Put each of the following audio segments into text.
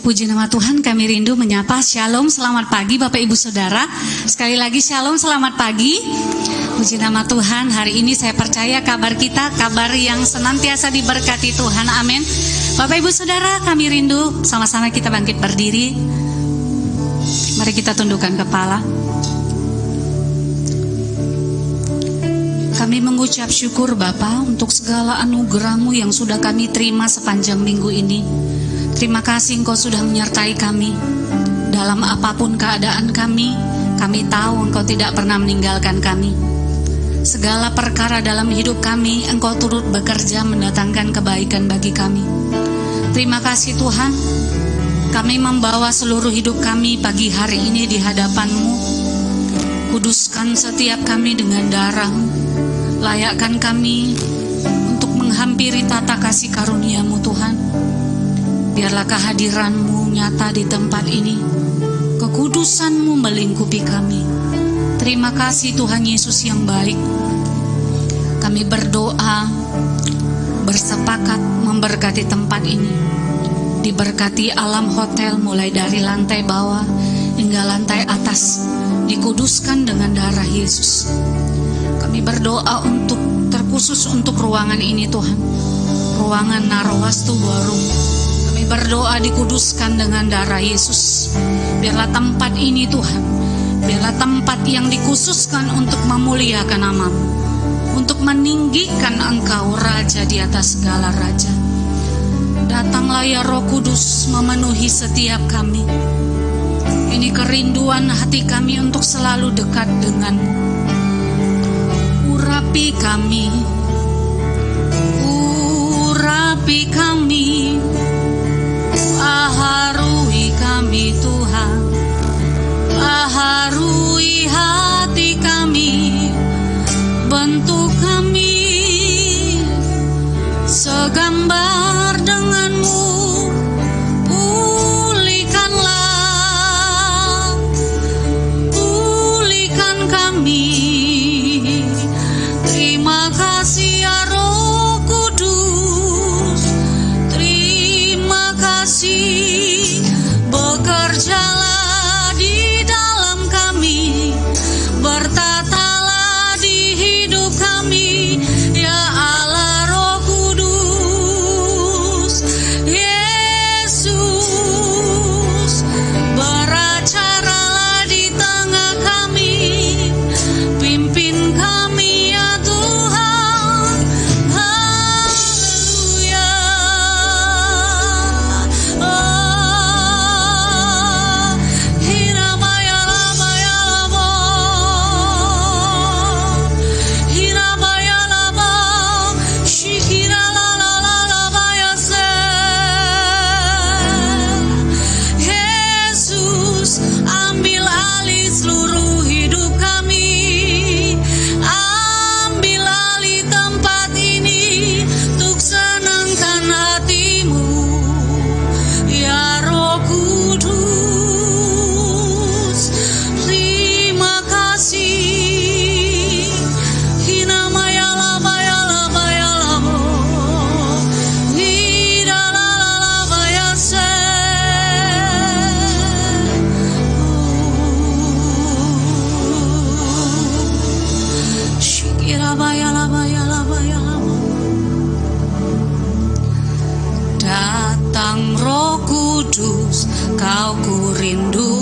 Puji nama Tuhan, kami rindu menyapa. Shalom, selamat pagi Bapak Ibu Saudara. Sekali lagi shalom, selamat pagi. Puji nama Tuhan, hari ini saya percaya kabar kita, kabar yang senantiasa diberkati Tuhan, amin. Bapak Ibu Saudara, kami rindu, sama-sama kita bangkit berdiri. Mari kita tundukkan kepala. Kami mengucap syukur Bapa untuk segala anugerah-Mu yang sudah kami terima sepanjang minggu ini. Terima kasih Engkau sudah menyertai kami dalam apapun keadaan kami. Kami tahu Engkau tidak pernah meninggalkan kami. Segala perkara dalam hidup kami Engkau turut bekerja mendatangkan kebaikan bagi kami. Terima kasih Tuhan. Kami membawa seluruh hidup kami pagi hari ini di hadapan-Mu. Kuduskan setiap kami dengan darah-Mu. Layakkan kami untuk menghampiri tata kasih karunia-Mu Tuhan. Biarlah kehadiran-Mu nyata di tempat ini. Kekudusan-Mu melingkupi kami. Terima kasih Tuhan Yesus yang baik. Kami berdoa, bersepakat memberkati tempat ini. Diberkati alam hotel mulai dari lantai bawah hingga lantai atas. Dikuduskan dengan darah Yesus. Kami berdoa terkhusus untuk ruangan ini Tuhan. Ruangan Narwastu Warung. Berdoa dikuduskan dengan darah Yesus. Biarlah tempat ini Tuhan, biarlah tempat yang dikhususkan untuk memuliakan nama-Mu, untuk meninggikan Engkau Raja di atas segala raja. Datanglah ya Roh Kudus memenuhi setiap kami. Ini kerinduan hati kami untuk selalu dekat dengan-Mu. Urapi kami, urapi kami, baharui kami Tuhan, baharui hati kami, bentuk kami segambar dengan-Mu, pulihkanlah, pulihkan kami. Terima kasih ya Roh Kudus, terima kasih. Bekerjalah di dalam kami, bertatalah di hidup kami, ya Allah Roh Kudus. Yesus, beracaralah di tengah kami, pimpin kami ya Tuhan. Haleluya. Datang Roh Kudus, Kau ku rindu,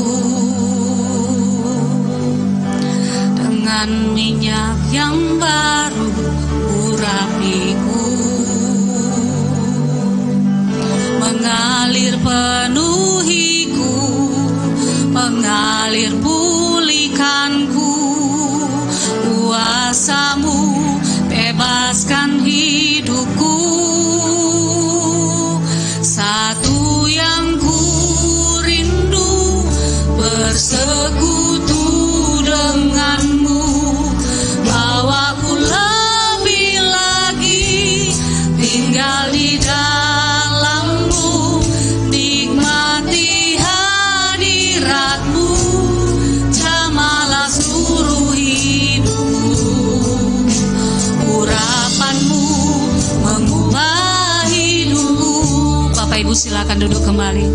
dengan minyak yang baru urapiku, mengalir penuhiku, mengalir pulihkanku. Kuasa-Mu bebaskan hidupku. Satu yang ku rindu, bersekutu dengan-Mu, bawaku lebih lagi tinggal di dalam-Mu, nikmati hadirat-Mu, silakan duduk kembali.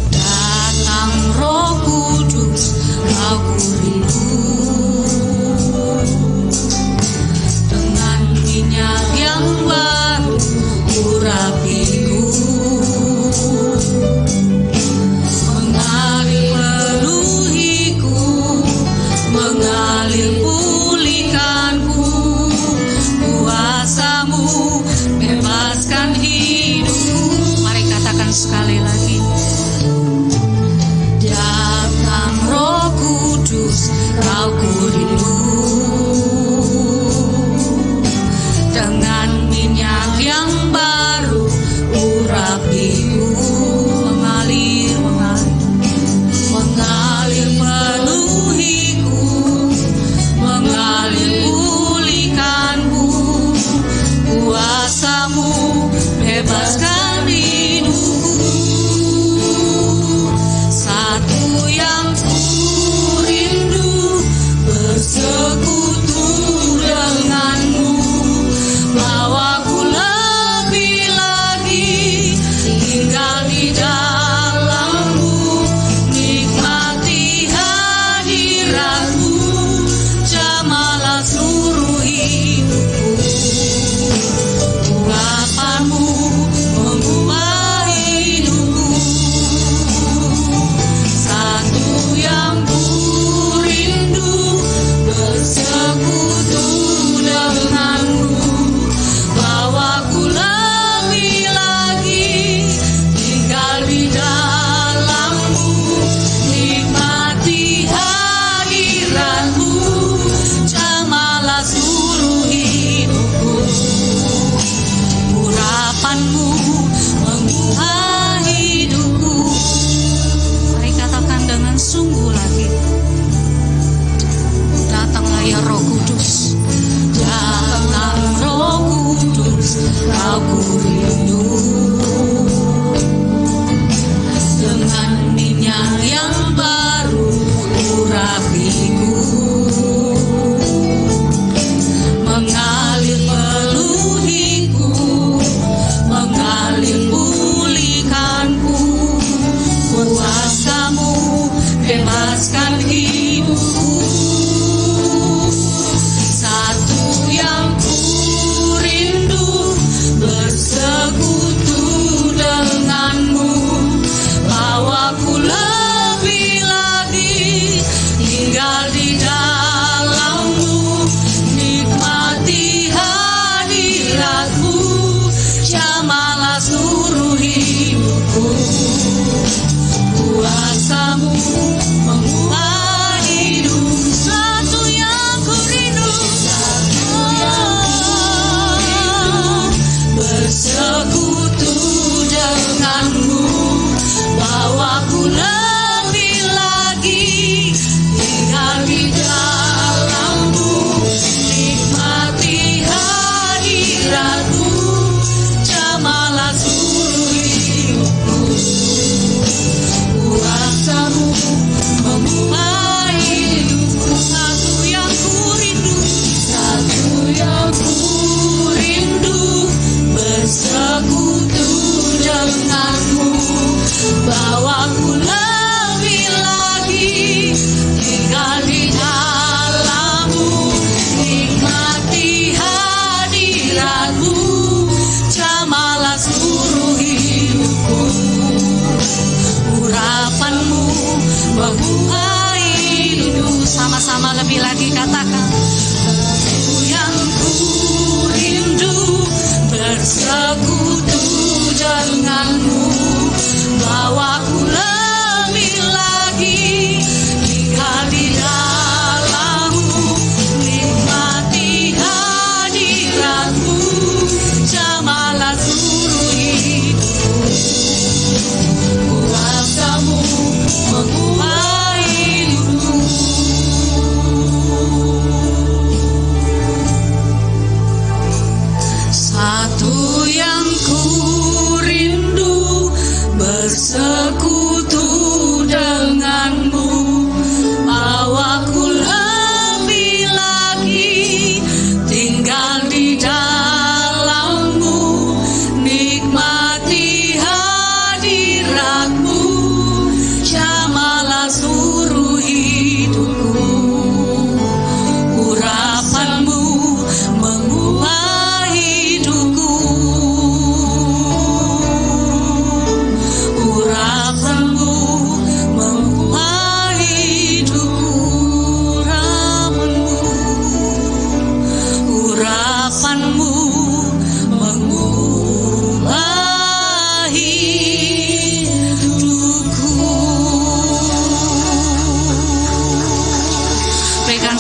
Datang Roh Kudus, aku rindu dengan minyak yang baru urapiku, mengalir penuhiku, mengalir pulihkanku, kuasamu bebaskan hidupku. Mari katakan sekali lagi. Datang Roh Kudus, kau ku rindu dengan minyak yang baru urapiku, mengalir penuhiku, mengalir pulihkanku, kuasamu bebaskan hidupku. Satu yang ku rindu, bersekutu denganmu, bawaku lebih lagi tinggal di dalammu, nikmati hadiratmu, jamalah seluruh hidupku. Urapanmu mengubah hidupku. Satu yang ku rindu, bersekutu denganmu, bawaku lebih lagi tinggal di dalammu, nikmati hadiratmu, jamalah seluruh hidupku. Urapanmu mengubah hidupku. Mari katakan dengan sungguh lagi. Datanglah ya Roh Kudus, datang Roh Kudus, kau ku rindu dengan minyak yang baru urapiku, mengalir penuhiku, mengalir pulihkanku, kuasamu bebaskan hidupku. Satu yang ku rindu, bersekutu denganmu, bawaku lebih lagi tinggal di dalammu, nikmati hadiratmu, jamalah seluruh hidupku. Kuasamu mengubah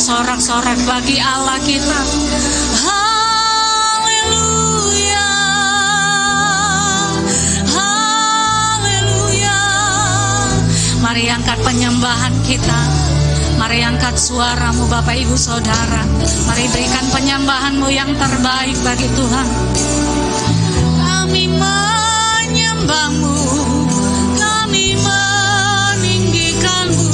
bersorak-sorak bagi Allah kita. Haleluya, haleluya. Mari angkat penyembahan kita. Mari angkat suaramu Bapak Ibu Saudara. Mari berikan penyembahanmu yang terbaik bagi Tuhan. Kami menyembahmu, kami meninggikanmu,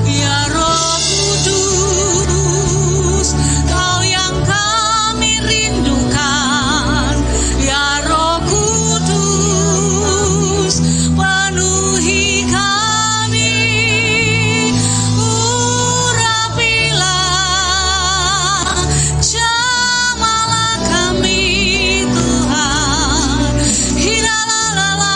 ya Roh Kudus. Kau yang kami rindukan, ya Roh Kudus. Penuhi kami, urapilah, jamalah kami Tuhan. Hidalalala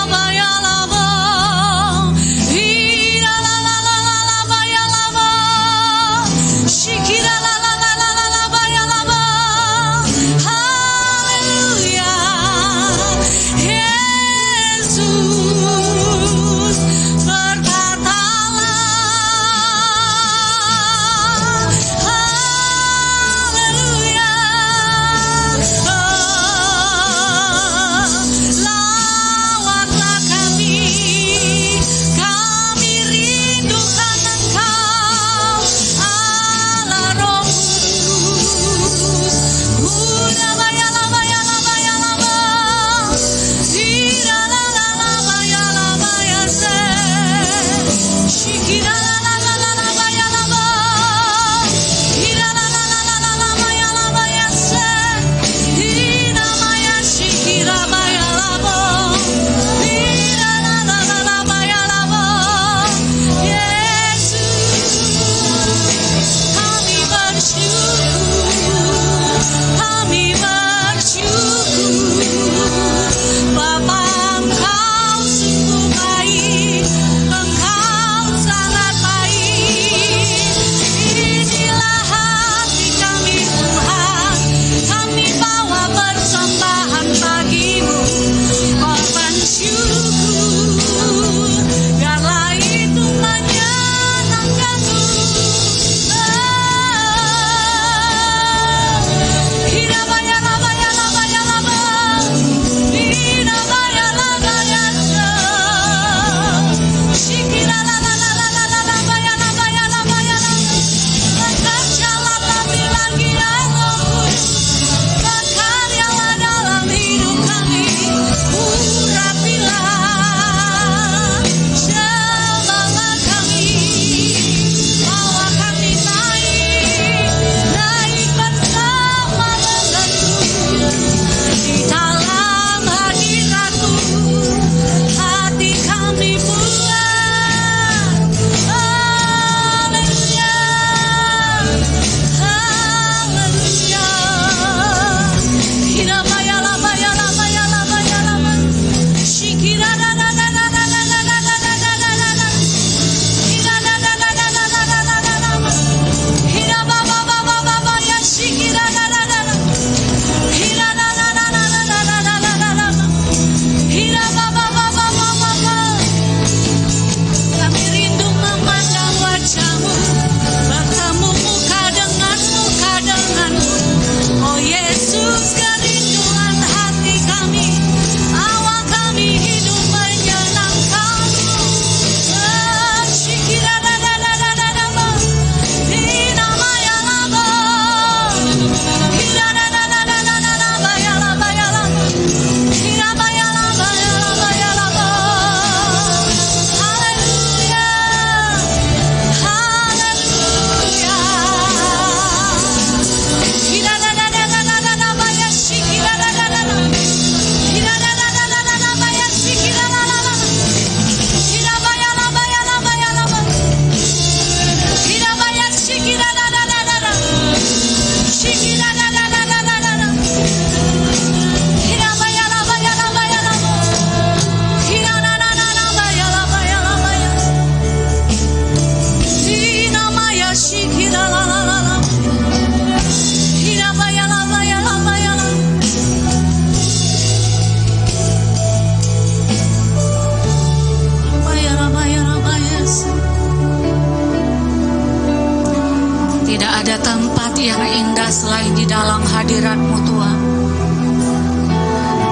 ada tempat yang indah selain di dalam hadirat-Mu Tuhan.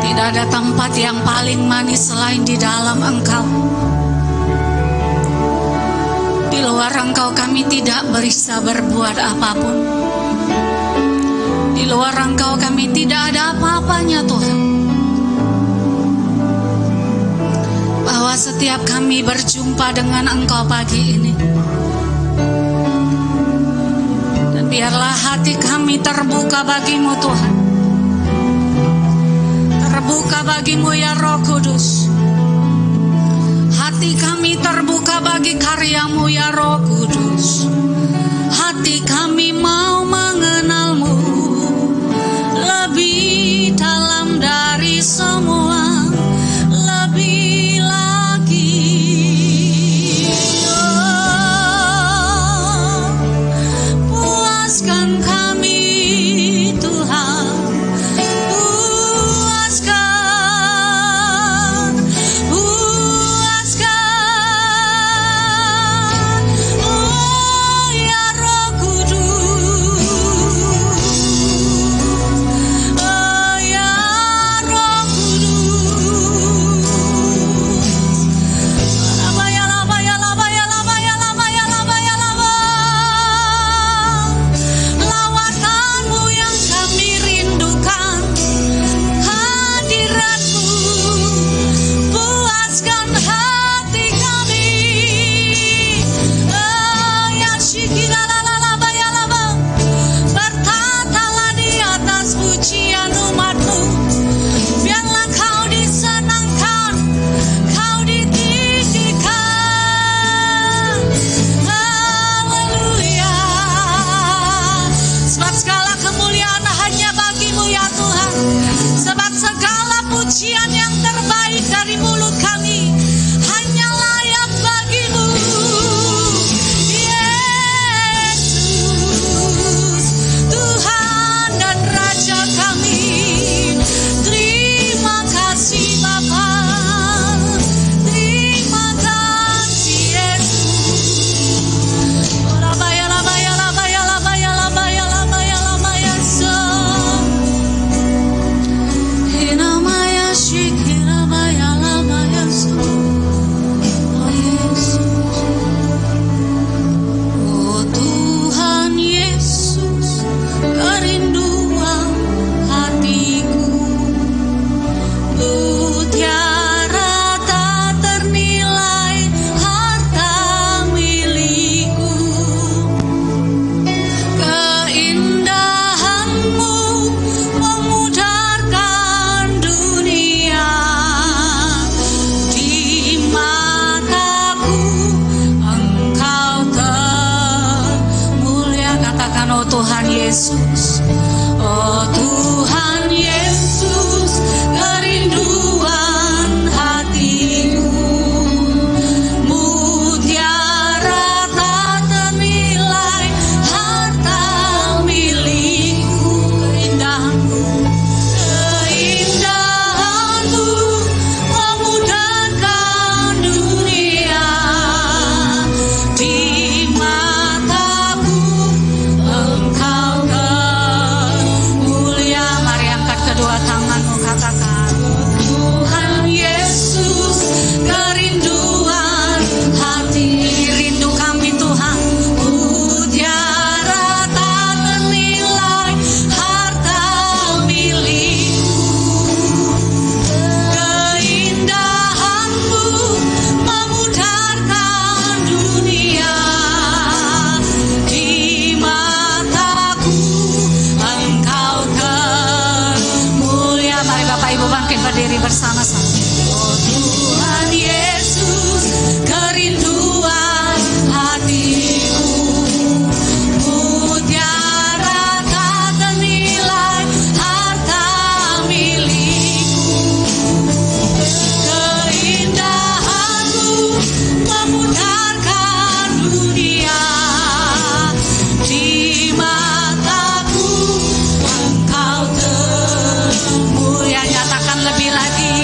Tidak ada tempat yang paling manis selain di dalam Engkau. Di luar Engkau kami tidak bisa berbuat apapun. Di luar Engkau kami tidak ada apa-apanya Tuhan. Bahwa setiap kami berjumpa dengan Engkau pagi ini, dan biarlah hati kami terbuka bagi-Mu Tuhan. Terbuka bagi-Mu ya Roh Kudus. Hati kami terbuka bagi karya-Mu ya Roh Kudus. Hati kami mau mengenal-Mu lebih dalam dari semua, lebih lagi. Oh, puaskan kami Tuhan, puaskan, puaskan. Oh ya Roh Kudus, oh ya Roh Kudus. Laba ya laba ya laba ya laba ya laba ya laba ya laba. Lawatan-Mu yang kami rindukan, hadirat-Mu puaskan hati kami. Oh ya syikira la la laba ya laba. Bertatalah di atas pujian umat-Mu. Biarlah Kau disenangkan, Kau ditinggikan. Haleluya. Sebab segala kemuliaan hanya bagi-Mu ya Tuhan. Sebab segala pujian yang terbaik dari mulut kami hanya layak bagi-Mu, Yesus, Tuhan dan Raja kami. Terima kasih Bapa, terima kasih Yesus. Oh, laba ya laba ya laba ya laba ya laba ya laba ya laba ya so. Hinamaya shikira baya laba ya so. Oh Yesus, oh Tuhan Yesus, kerinduan hatiku. Mutiara tak ternilai harta milikku. Keindahan-Mu memudarkan dunia. Di mataku Engkau termulia. Katakan oh Tuhan Yesus, oh Tuhan Yesus, kerinduan hatiku. Mutiara tak ternilai harta milikku. Keindahan-Mu memudarkan dunia. Di mataku Engkau termulia. Mari angkat kedua tanganmu, katakan Tuhan Yesus, kerinduan hati. Rindu kami Tuhan. Mutiara tak ternilai harta milikku. Keindahan-Mu memudarkan dunia. Di mataku Engkau termulia. Mari Bapak Ibu bangkit berdiri bersama-sama. Oh Tuhan Yesus, kerinduan hatiku. Mutiara tak ternilai harta milikku. Keindahan-Mu memudarkan dunia. Di mataku Engkau termulia. Nyatakan lebih lagi.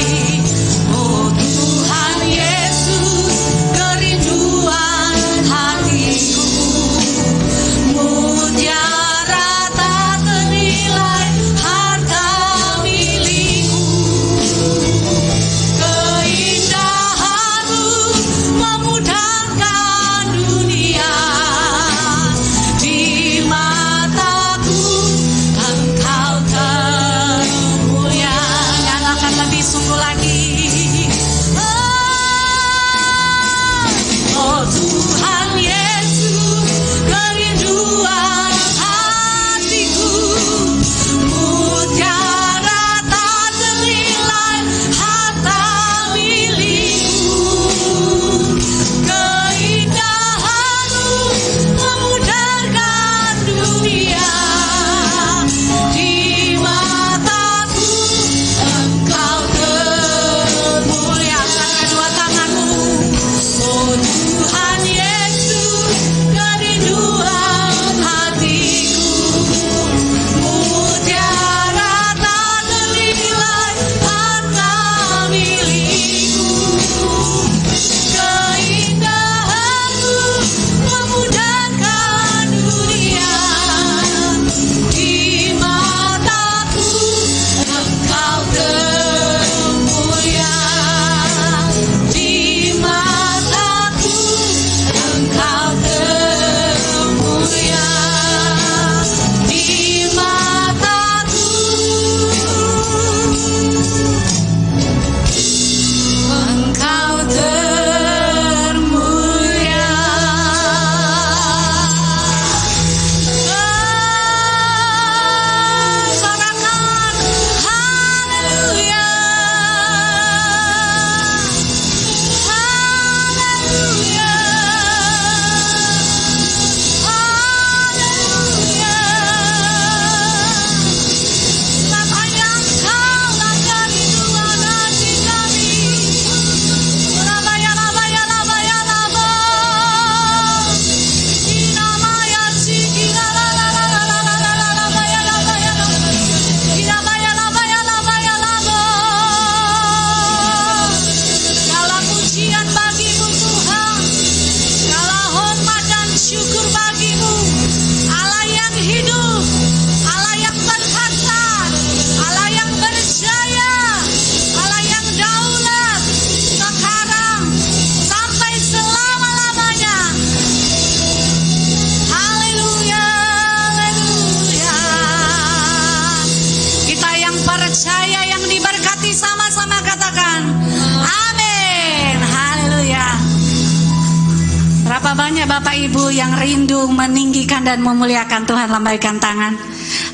banyak Bapak Ibu yang rindu meninggikan dan memuliakan Tuhan? Lambaikan tangan.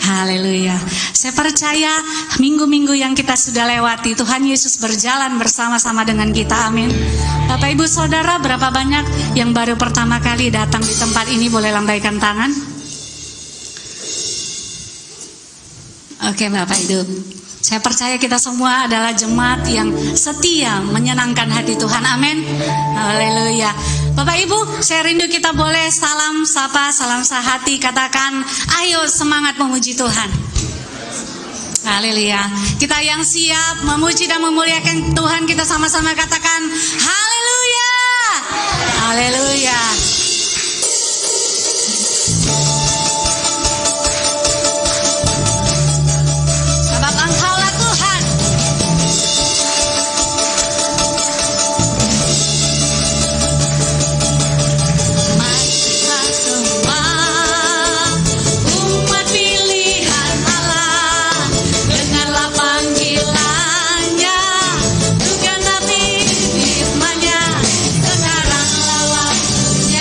Haleluya. Saya percaya minggu-minggu yang kita sudah lewati, Tuhan Yesus berjalan bersama-sama dengan kita. Amin. Bapak Ibu Saudara, berapa banyak yang baru pertama kali datang di tempat ini? Boleh lambaikan tangan. Oke Bapak Ibu, saya percaya kita semua adalah jemaat yang setia menyenangkan hati Tuhan. Amin. Haleluya. Bapak Ibu, saya rindu kita boleh salam sapa, salam sehati, katakan ayo semangat memuji Tuhan. Haleluya. Kita yang siap memuji dan memuliakan Tuhan, kita sama-sama katakan haleluya. Haleluya. Sebab Engkaulah Tuhan. Mari kita semua umat pilihan Allah, dengarlah panggilannya, juga nabi firman-Nya, sekaranglah waktunya.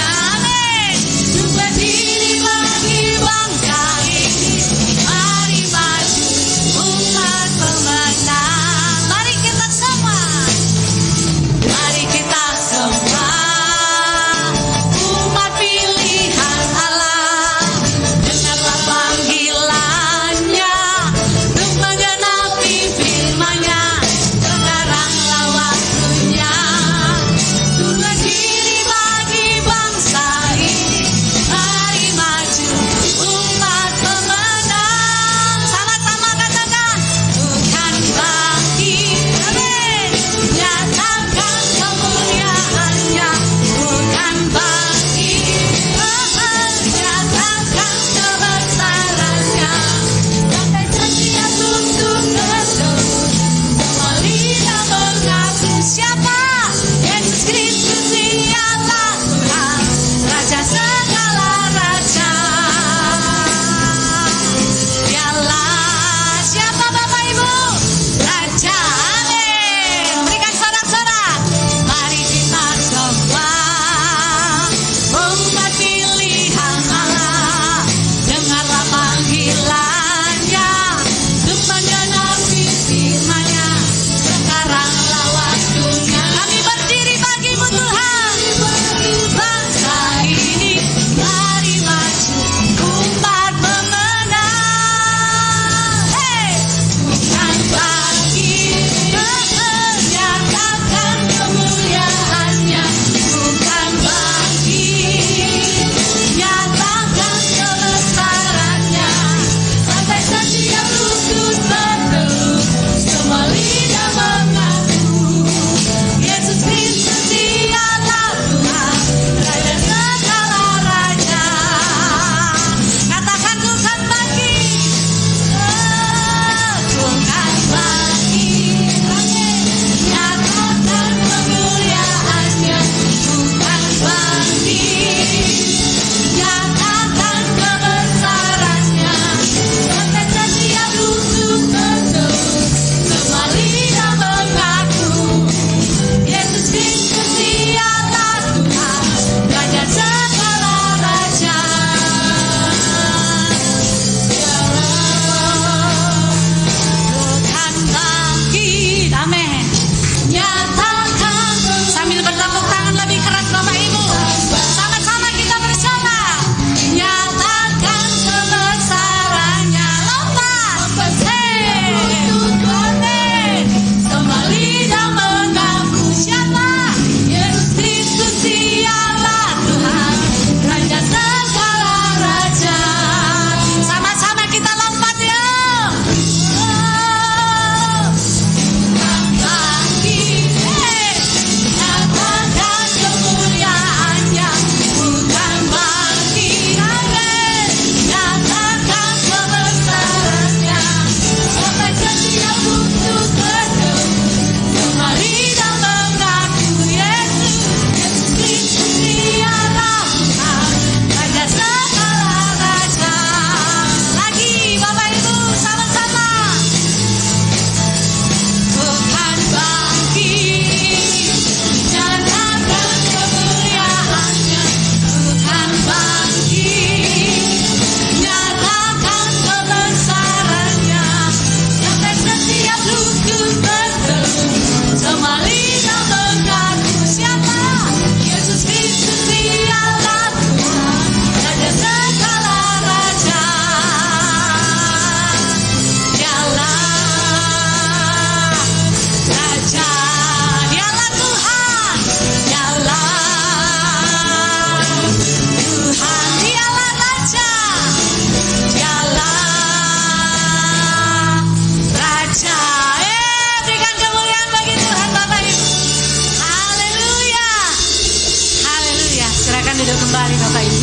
kembali Bapak Ibu.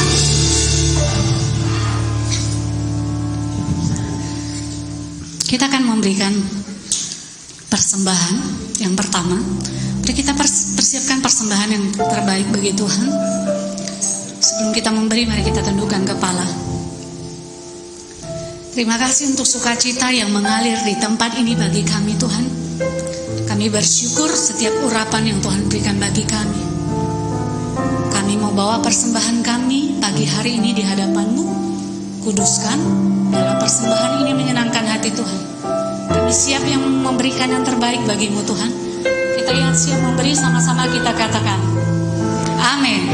Kita akan memberikan persembahan yang pertama. Mari kita persiapkan persembahan yang terbaik bagi Tuhan. Sebelum kita memberi, mari kita tundukkan kepala. Terima kasih untuk sukacita yang mengalir di tempat ini bagi kami Tuhan. Kami bersyukur setiap urapan yang Tuhan berikan bagi kami. Kami mau bawa persembahan kami pagi hari ini di hadapan-Mu. Kuduskan, dalam persembahan ini menyenangkan hati Tuhan. Kami siap yang memberikan yang terbaik bagi-Mu Tuhan. Kita yang siap memberi, sama-sama kita katakan amin.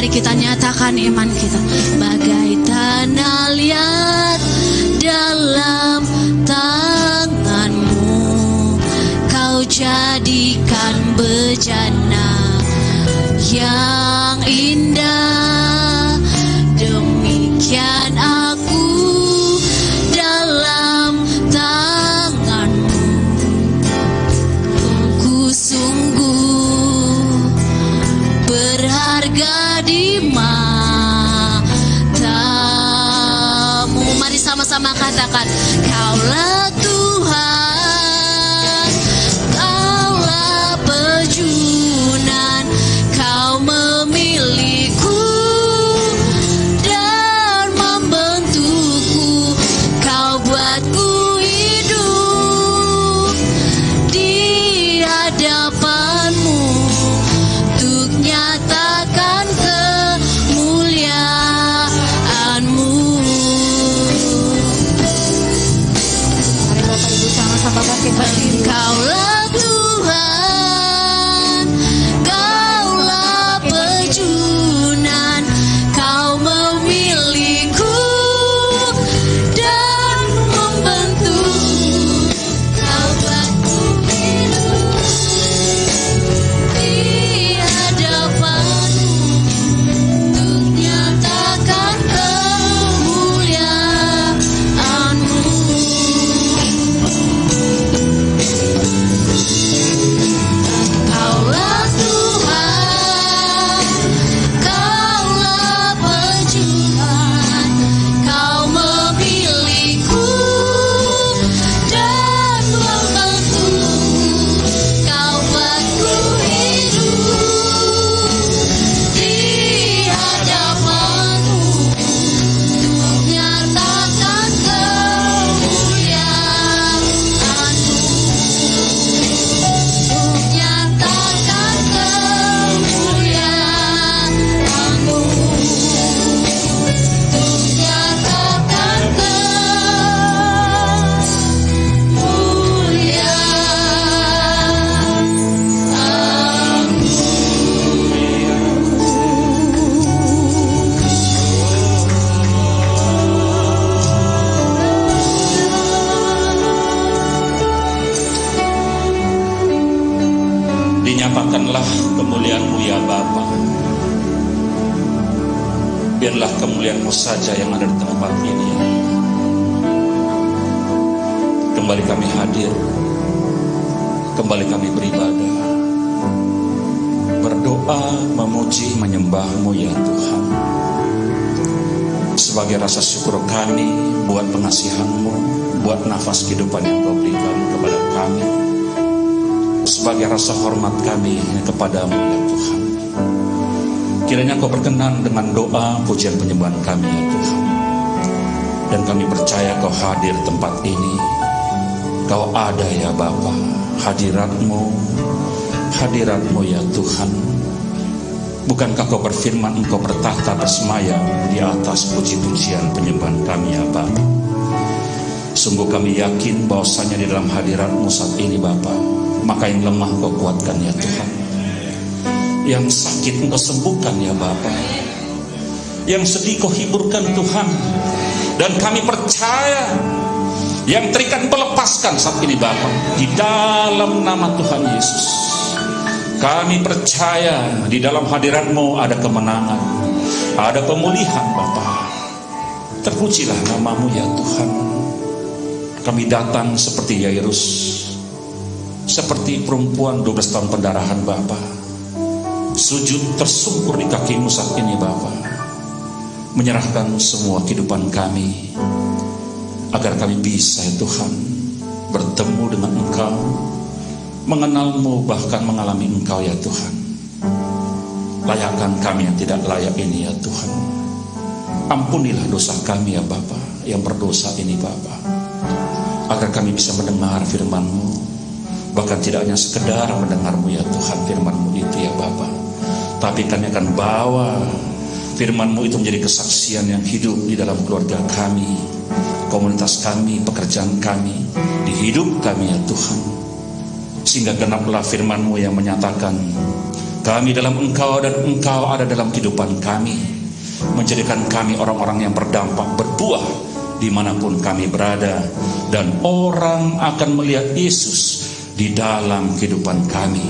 Kita nyatakan iman kita bagai tanah liat dalam tangan-Mu. Kau jadikan bejana yang indah. Demikian aku dalam tangan-Mu. Ku sungguh berharga di matamu. Mari sama-sama katakan, Kaulah Tuhan, Kaulah pejunan, Kau memiliku dan membentukku, Kau buatku hidup di hadapan-Mu untuk nyatakan kemuliaan-Mu. Nyatakanlah kemuliaan-Mu ya Bapa. Biarlah kemuliaan-Mu saja yang ada di tempat ini ya. Kembali kami hadir, kembali kami beribadah, berdoa, memuji, menyembah-Mu ya Tuhan. Sebagai rasa syukur kami buat pengasihan-Mu, buat nafas kehidupan yang Kau berikan kepada kami, sebagai rasa hormat kami kepada-Mu ya Tuhan. Kiranya Kau berkenan dengan doa, pujian, penyembahan kami ya Tuhan. Dan kami percaya Kau hadir tempat ini. Kau ada ya Bapa. Hadirat-Mu ya Tuhan. Bukankah Kau berfirman, Engkau bertahta bersemayam di atas puji-pujian penyembahan kami ya Bapa. Sungguh kami yakin bahwasanya di dalam hadirat-Mu saat ini Bapa, maka yang lemah Kau kuatkan ya Tuhan. Yang sakit Engkau sembuhkan ya Bapa. Yang sedih Kau hiburkan Tuhan. Dan kami percaya yang terikat Engkau lepaskan saat ini Bapa. Di dalam nama Tuhan Yesus. Kami percaya di dalam hadirat-Mu ada kemenangan, ada pemulihan Bapa. Terpujilah nama-Mu ya Tuhan. Kami datang seperti Yairus, seperti perempuan 12 tahun pendarahan Bapa. Sujud tersungkur di kaki-Mu saat ini Bapa. Menyerahkan semua kehidupan kami, agar kami bisa ya Tuhan bertemu dengan Engkau, mengenal-Mu, bahkan mengalami Engkau ya Tuhan. Layakkan kami yang tidak layak ini ya Tuhan. Ampunilah dosa kami ya Bapa, yang berdosa ini Bapa, agar kami bisa mendengar firman-Mu. Bahkan tidak hanya sekedar mendengar-Mu ya Tuhan, firman-Mu itu ya Bapa, tapi kami akan bawa firman-Mu itu menjadi kesaksian yang hidup di dalam keluarga kami, komunitas kami, pekerjaan kami, di hidup kami ya Tuhan. Sehingga genaplah firman-Mu yang menyatakan kami dalam Engkau dan Engkau ada dalam kehidupan kami, menjadikan kami orang-orang yang berdampak, berbuah dimanapun kami berada, dan orang akan melihat Yesus di dalam kehidupan kami.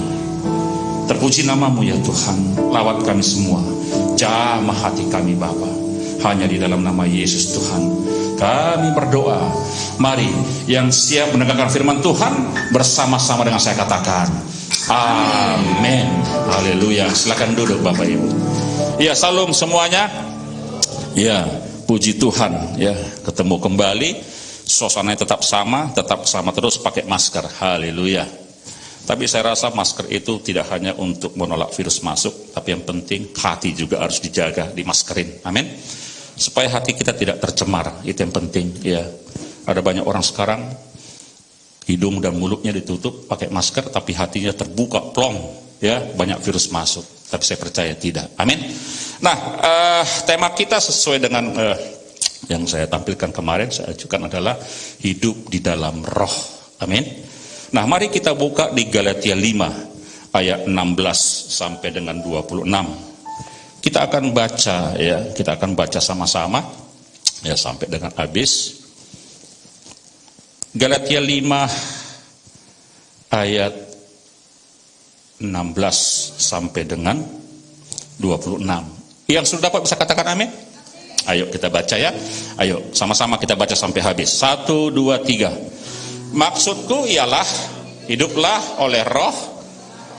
Terpuji nama-Mu ya Tuhan. Lawat kami semua, jamah hati kami Bapa, hanya di dalam nama Yesus Tuhan kami berdoa. Mari yang siap mendengarkan firman Tuhan bersama-sama dengan saya katakan amin. Haleluya. Silakan duduk Bapak Ibu. Ya, salam semuanya. Ya, puji Tuhan ya, ketemu kembali. Suasananya tetap sama terus pakai masker. Haleluya. Tapi saya rasa masker itu tidak hanya untuk menolak virus masuk, tapi yang penting hati juga harus dijaga, dimaskerin. Amin. Supaya hati kita tidak tercemar, itu yang penting ya. Ada banyak orang sekarang hidung dan mulutnya ditutup pakai masker, tapi hatinya terbuka plong ya, banyak virus masuk. Tapi saya percaya tidak. Amin. Nah, tema kita sesuai dengan yang saya tampilkan kemarin, saya ajukan adalah hidup di dalam roh. Amin. Nah, mari kita buka di Galatia 5 ayat 16 sampai dengan 26. Kita akan baca ya, kita akan baca sama-sama ya sampai dengan habis. Galatia 5 ayat 16 sampai dengan 26. Yang sudah dapat bisa katakan amin? Ayo kita baca ya. Ayo sama-sama kita baca sampai habis. 1, 2, 3. Maksudku ialah hiduplah oleh roh,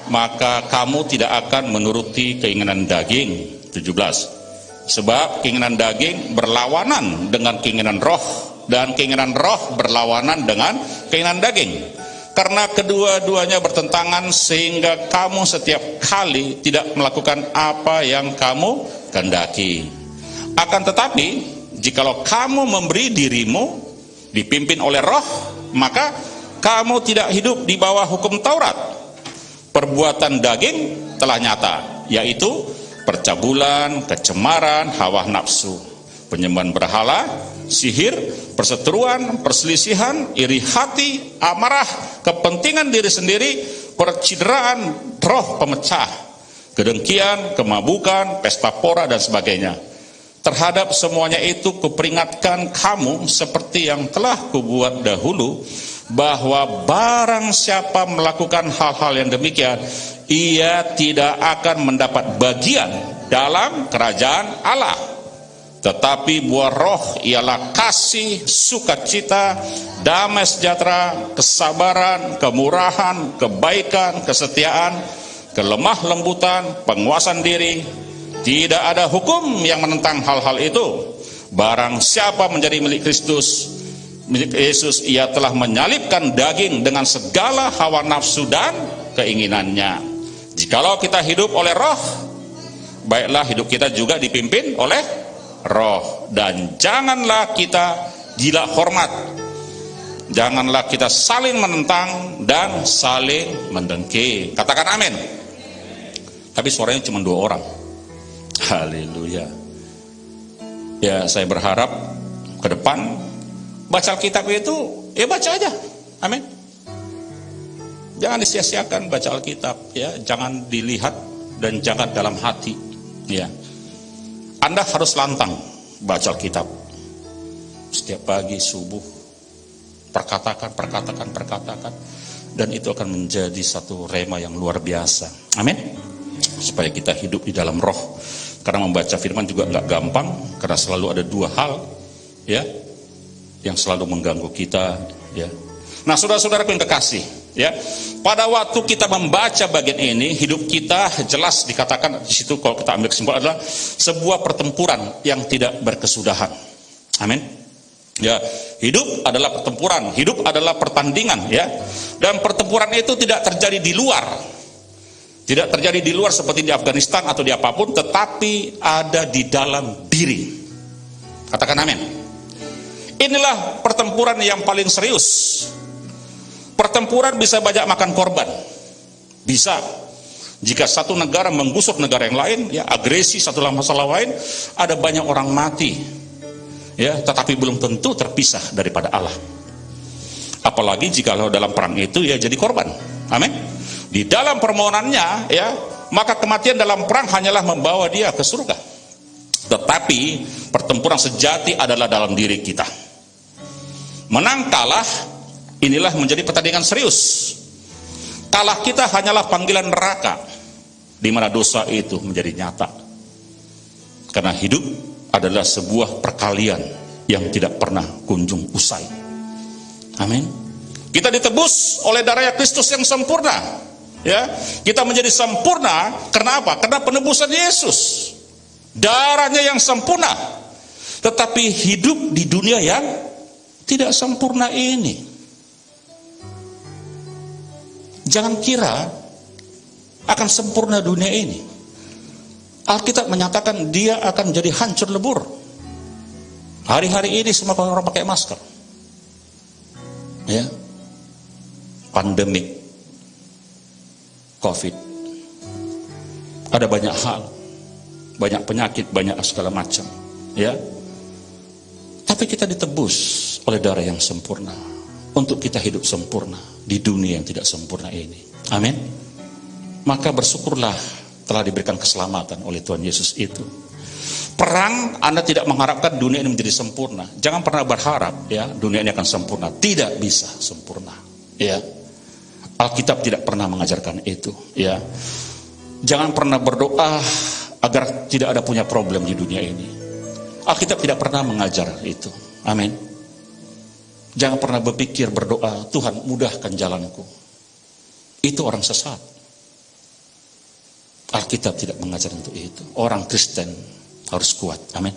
maka kamu tidak akan menuruti keinginan daging. 17. Sebab keinginan daging berlawanan dengan keinginan roh, dan keinginan roh berlawanan dengan keinginan daging. Karena kedua-duanya bertentangan, sehingga kamu setiap kali tidak melakukan apa yang kamu kehendaki. Akan tetapi, jikalau kamu memberi dirimu dipimpin oleh roh, maka kamu tidak hidup di bawah hukum Taurat. Perbuatan daging telah nyata, yaitu percabulan, kecemaran, hawa nafsu, penyembahan berhala, sihir, perseteruan, perselisihan, iri hati, amarah, kepentingan diri sendiri, percideraan, roh pemecah, kedengkian, kemabukan, pesta pora dan sebagainya. Terhadap semuanya itu kuperingatkan kamu seperti yang telah kubuat dahulu, bahwa barang siapa melakukan hal-hal yang demikian, ia tidak akan mendapat bagian dalam kerajaan Allah. Tetapi buah roh ialah kasih, sukacita, damai sejahtera, kesabaran, kemurahan, kebaikan, kesetiaan, kelemah lembutan, penguasaan diri. Tidak ada hukum yang menentang hal-hal itu. Barang siapa menjadi milik Kristus, milik Yesus, ia telah menyalibkan daging dengan segala hawa nafsu dan keinginannya. Jikalau kita hidup oleh roh, baiklah hidup kita juga dipimpin oleh roh. Dan janganlah kita gila hormat, janganlah kita saling menentang dan saling mendengki. Katakan amin. Tapi suaranya cuma 2 orang. Haleluya. Ya, saya berharap ke depan baca Alkitab itu ya baca aja. Amin. Jangan disia-siakan baca Alkitab, ya, jangan dilihat dan jangan dalam hati, ya. Anda harus lantang baca Alkitab. Setiap pagi subuh perkatakan dan itu akan menjadi satu rema yang luar biasa. Amin. Supaya kita hidup di dalam roh. Karena membaca firman juga nggak gampang, karena selalu ada 2 hal, ya, yang selalu mengganggu kita, ya. Nah, saudara-saudara yang kekasih, ya, pada waktu kita membaca bagian ini, hidup kita jelas dikatakan di situ, kalau kita ambil kesimpulan, adalah sebuah pertempuran yang tidak berkesudahan. Amin. Ya, hidup adalah pertempuran, hidup adalah pertandingan, ya. Dan pertempuran itu tidak terjadi di luar. Tidak terjadi di luar seperti di Afghanistan atau di apapun, tetapi ada di dalam diri. Katakan amin. Inilah pertempuran yang paling serius. Pertempuran bisa banyak makan korban. Bisa. Jika satu negara menggusur negara yang lain, ya, agresi satu masalah lain, ada banyak orang mati. Ya, tetapi belum tentu terpisah daripada Allah. Apalagi jika dalam perang itu ya jadi korban. Amin. Di dalam permohonannya, ya, maka kematian dalam perang hanyalah membawa dia ke surga. Tetapi pertempuran sejati adalah dalam diri kita. Menang kalah inilah menjadi pertandingan serius. Kalah kita hanyalah panggilan neraka, di mana dosa itu menjadi nyata. Karena hidup adalah sebuah perkalian yang tidak pernah kunjung usai. Amin. Kita ditebus oleh darah Kristus yang sempurna. Ya, kita menjadi sempurna karena apa? Karena penebusan Yesus. Darahnya yang sempurna. Tetapi hidup di dunia yang tidak sempurna ini. Jangan kira akan sempurna dunia ini. Alkitab menyatakan dia akan jadi hancur lebur. Hari-hari ini semua orang pakai masker. Ya. Pandemik COVID, ada banyak hal, banyak penyakit, banyak segala macam, ya. Tapi kita ditebus oleh darah yang sempurna untuk kita hidup sempurna di dunia yang tidak sempurna ini. Amin. Maka bersyukurlah telah diberikan keselamatan oleh Tuhan Yesus itu. Perang, Anda tidak mengharapkan dunia ini menjadi sempurna. Jangan pernah berharap, ya, dunia ini akan sempurna. Tidak bisa sempurna, ya. Alkitab tidak pernah mengajarkan itu, ya. Jangan pernah berdoa agar tidak ada punya problem di dunia ini. Alkitab tidak pernah mengajar itu. Amin. Jangan pernah berpikir berdoa, Tuhan mudahkan jalanku. Itu orang sesat. Alkitab tidak mengajar untuk itu. Orang Kristen harus kuat. Amin.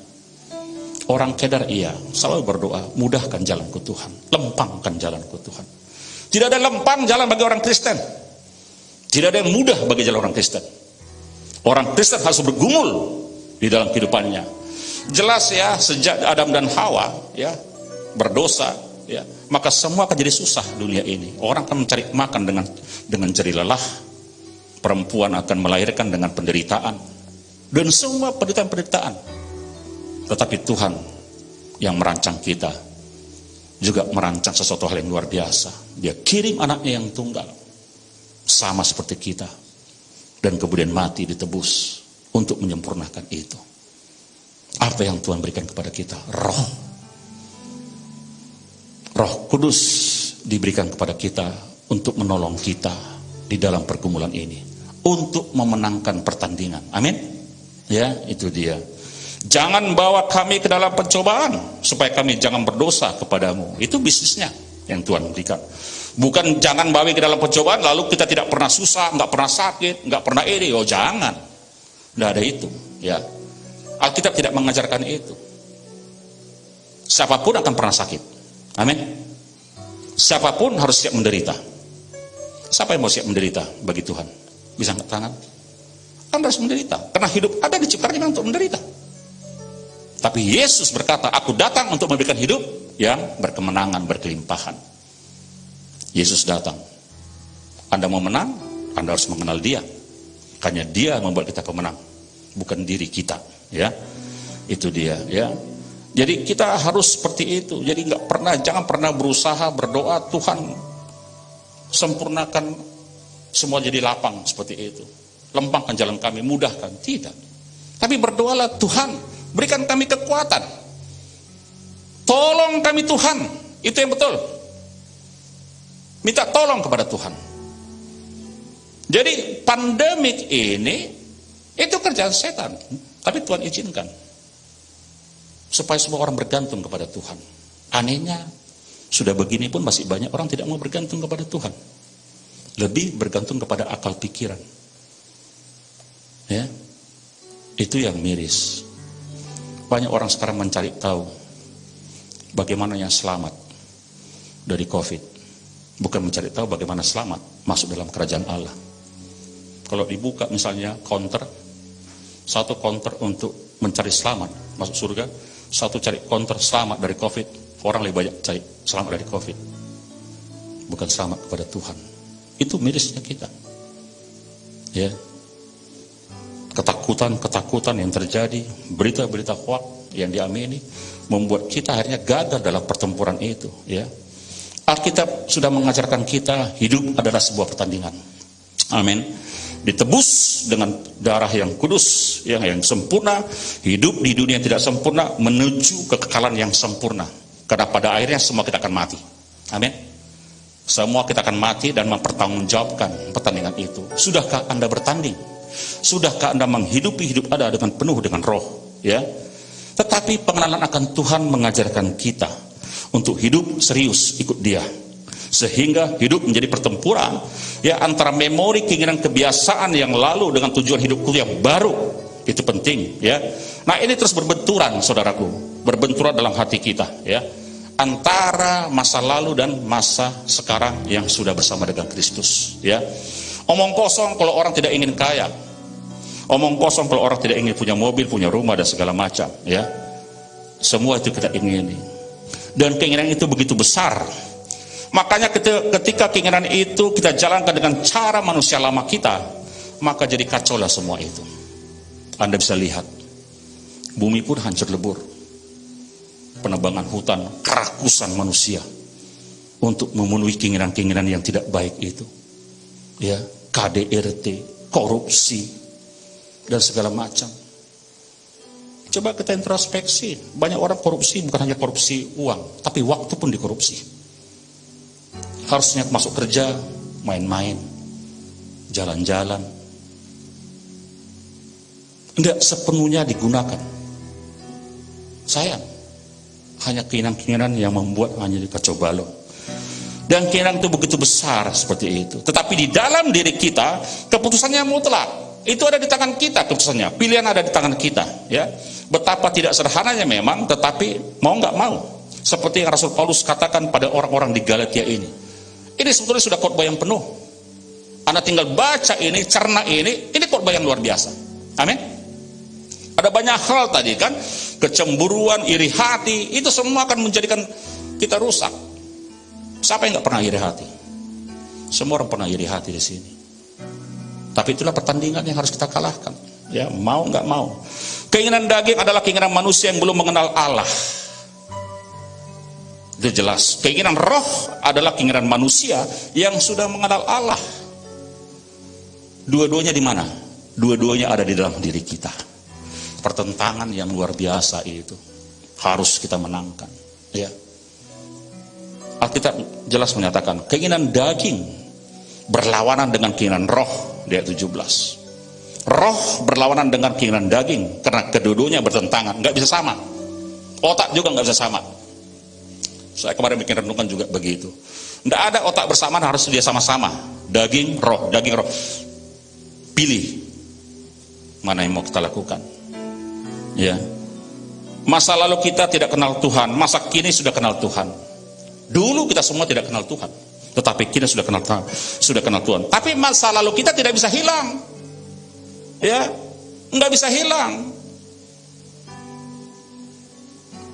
Orang kedar iya, selalu berdoa, mudahkan jalanku Tuhan, lempangkan jalanku Tuhan. Tidak ada lempang jalan bagi orang Kristen. Tidak ada yang mudah bagi jalan orang Kristen. Orang Kristen harus bergumul di dalam kehidupannya. Jelas ya, sejak Adam dan Hawa, ya, berdosa, ya, maka semua akan jadi susah dunia ini. Orang akan mencari makan dengan jerih lelah. Perempuan akan melahirkan dengan penderitaan. Dan semua penderitaan. Tetapi Tuhan yang merancang kita juga merancang sesuatu hal yang luar biasa. Dia kirim anaknya yang tunggal, sama seperti kita, dan kemudian mati ditebus untuk menyempurnakan itu. Apa yang Tuhan berikan kepada kita? Roh. Roh Kudus diberikan kepada kita untuk menolong kita di dalam pergumulan ini, untuk memenangkan pertandingan. Amin. Ya, itu dia. Jangan bawa kami ke dalam pencobaan, supaya kami jangan berdosa kepadamu. Itu bisnisnya yang Tuhan berikan. Bukan jangan bawa ke dalam pencobaan lalu kita tidak pernah susah, nggak pernah sakit, nggak pernah ini. Oh jangan, nggak ada itu. Ya, Alkitab tidak mengajarkan itu. Siapapun akan pernah sakit. Amin. Siapapun harus siap menderita. Siapa yang mau siap menderita bagi Tuhan? Bisa angkat tangan? Anda harus menderita, karena hidup ada diciptakan untuk menderita. Tapi Yesus berkata, aku datang untuk memberikan hidup yang berkemenangan, berkelimpahan. Yesus datang. Anda mau menang, Anda harus mengenal Dia. Hanya Dia membuat kita pemenang, bukan diri kita. Ya, itu dia. Ya, jadi kita harus seperti itu. Jadi jangan pernah berusaha berdoa Tuhan sempurnakan semua jadi lapang seperti itu. Lempangkan jalan kami, mudahkan. Tidak. Tapi berdoalah, Tuhan berikan kami kekuatan. Tolong kami Tuhan. Itu yang betul. Minta tolong kepada Tuhan. Jadi pandemik ini itu kerjaan setan. Tapi Tuhan izinkan supaya semua orang bergantung kepada Tuhan. Anehnya, sudah begini pun masih banyak orang tidak mau bergantung kepada Tuhan. Lebih bergantung kepada akal pikiran. Ya, itu yang miris. Banyak orang sekarang mencari tahu bagaimana yang selamat dari COVID. Bukan mencari tahu bagaimana selamat masuk dalam kerajaan Allah. Kalau dibuka misalnya satu counter untuk mencari selamat masuk surga, satu cari counter selamat dari COVID. Orang lebih banyak cari selamat dari COVID, bukan selamat kepada Tuhan. Itu mirisnya kita. Ya, ketakutan yang terjadi, berita-berita hoax yang diamini, membuat kita akhirnya gagal dalam pertempuran itu. Ya, Alkitab sudah mengajarkan kita hidup adalah sebuah pertandingan. Amin. Ditebus dengan darah yang kudus, yang sempurna. Hidup di dunia yang tidak sempurna menuju kekekalan yang sempurna. Karena pada akhirnya semua kita akan mati. Amin. Semua kita akan mati dan mempertanggungjawabkan pertandingan itu. Sudahkah Anda bertanding? Sudahkah Anda menghidupi hidup Anda dengan penuh dengan roh? Ya. Tetapi pengenalan akan Tuhan mengajarkan kita untuk hidup serius ikut Dia. Sehingga hidup menjadi pertempuran ya antara memori, keinginan, kebiasaan yang lalu dengan tujuan hidupku yang baru. Itu penting ya. Nah, ini terus berbenturan saudaraku, berbenturan dalam hati kita ya, antara masa lalu dan masa sekarang yang sudah bersama dengan Kristus ya. Omong kosong kalau orang tidak ingin kaya. Omong kosong kalau orang tidak ingin punya mobil, punya rumah dan segala macam ya. Semua itu kita ingini. Dan keinginan itu begitu besar. Makanya ketika keinginan itu kita jalankan dengan cara manusia lama kita, maka jadi kacau lah semua itu. Anda bisa lihat, bumi pun hancur lebur. Penebangan hutan, kerakusan manusia untuk memenuhi keinginan-keinginan yang tidak baik itu. Ya, KDRT, korupsi, dan segala macam. Coba kita introspeksi, banyak orang korupsi bukan hanya korupsi uang, tapi waktu pun dikorupsi. Harusnya masuk kerja, main-main, jalan-jalan. Tidak sepenuhnya digunakan. Sayang, hanya keinginan-keinginan yang membuat hanya kacau balau. Dan keinginan itu begitu besar seperti itu. Tetapi di dalam diri kita, keputusannya mutlak. Itu ada di tangan kita keputusannya. Pilihan ada di tangan kita. Ya, betapa tidak sederhananya memang, tetapi mau nggak mau. Seperti yang Rasul Paulus katakan pada orang-orang di Galatia ini. Ini sebetulnya sudah khotbah yang penuh. Anda tinggal baca ini, cerna ini khotbah yang luar biasa. Amin. Ada banyak hal tadi kan, kecemburuan, iri hati, itu semua akan menjadikan kita rusak. Siapa yang nggak pernah iri hati? Semua orang pernah iri hati di sini. Tapi itulah pertandingan yang harus kita kalahkan. Ya, mau nggak mau. Keinginan daging adalah keinginan manusia yang belum mengenal Allah. Itu jelas. Keinginan roh adalah keinginan manusia yang sudah mengenal Allah. Dua-duanya di mana? Dua-duanya ada di dalam diri kita. pertentangan yang luar biasa itu harus kita menangkan. Ya. Alkitab jelas menyatakan keinginan daging berlawanan dengan keinginan roh di ayat 17. Roh berlawanan dengan keinginan daging karena kedua-duanya bertentangan, nggak bisa sama. Otak juga nggak bisa sama. Saya kemarin bikin renungan juga begitu. Nggak ada otak bersamaan, harus dia sama-sama. Daging, roh. Pilih mana yang mau kita lakukan. Ya. Masa lalu kita tidak kenal Tuhan, masa kini sudah kenal Tuhan. Dulu kita semua tidak kenal Tuhan, tetapi kini sudah kenal Tuhan. Tapi masa lalu kita tidak bisa hilang. Ya, nggak bisa hilang.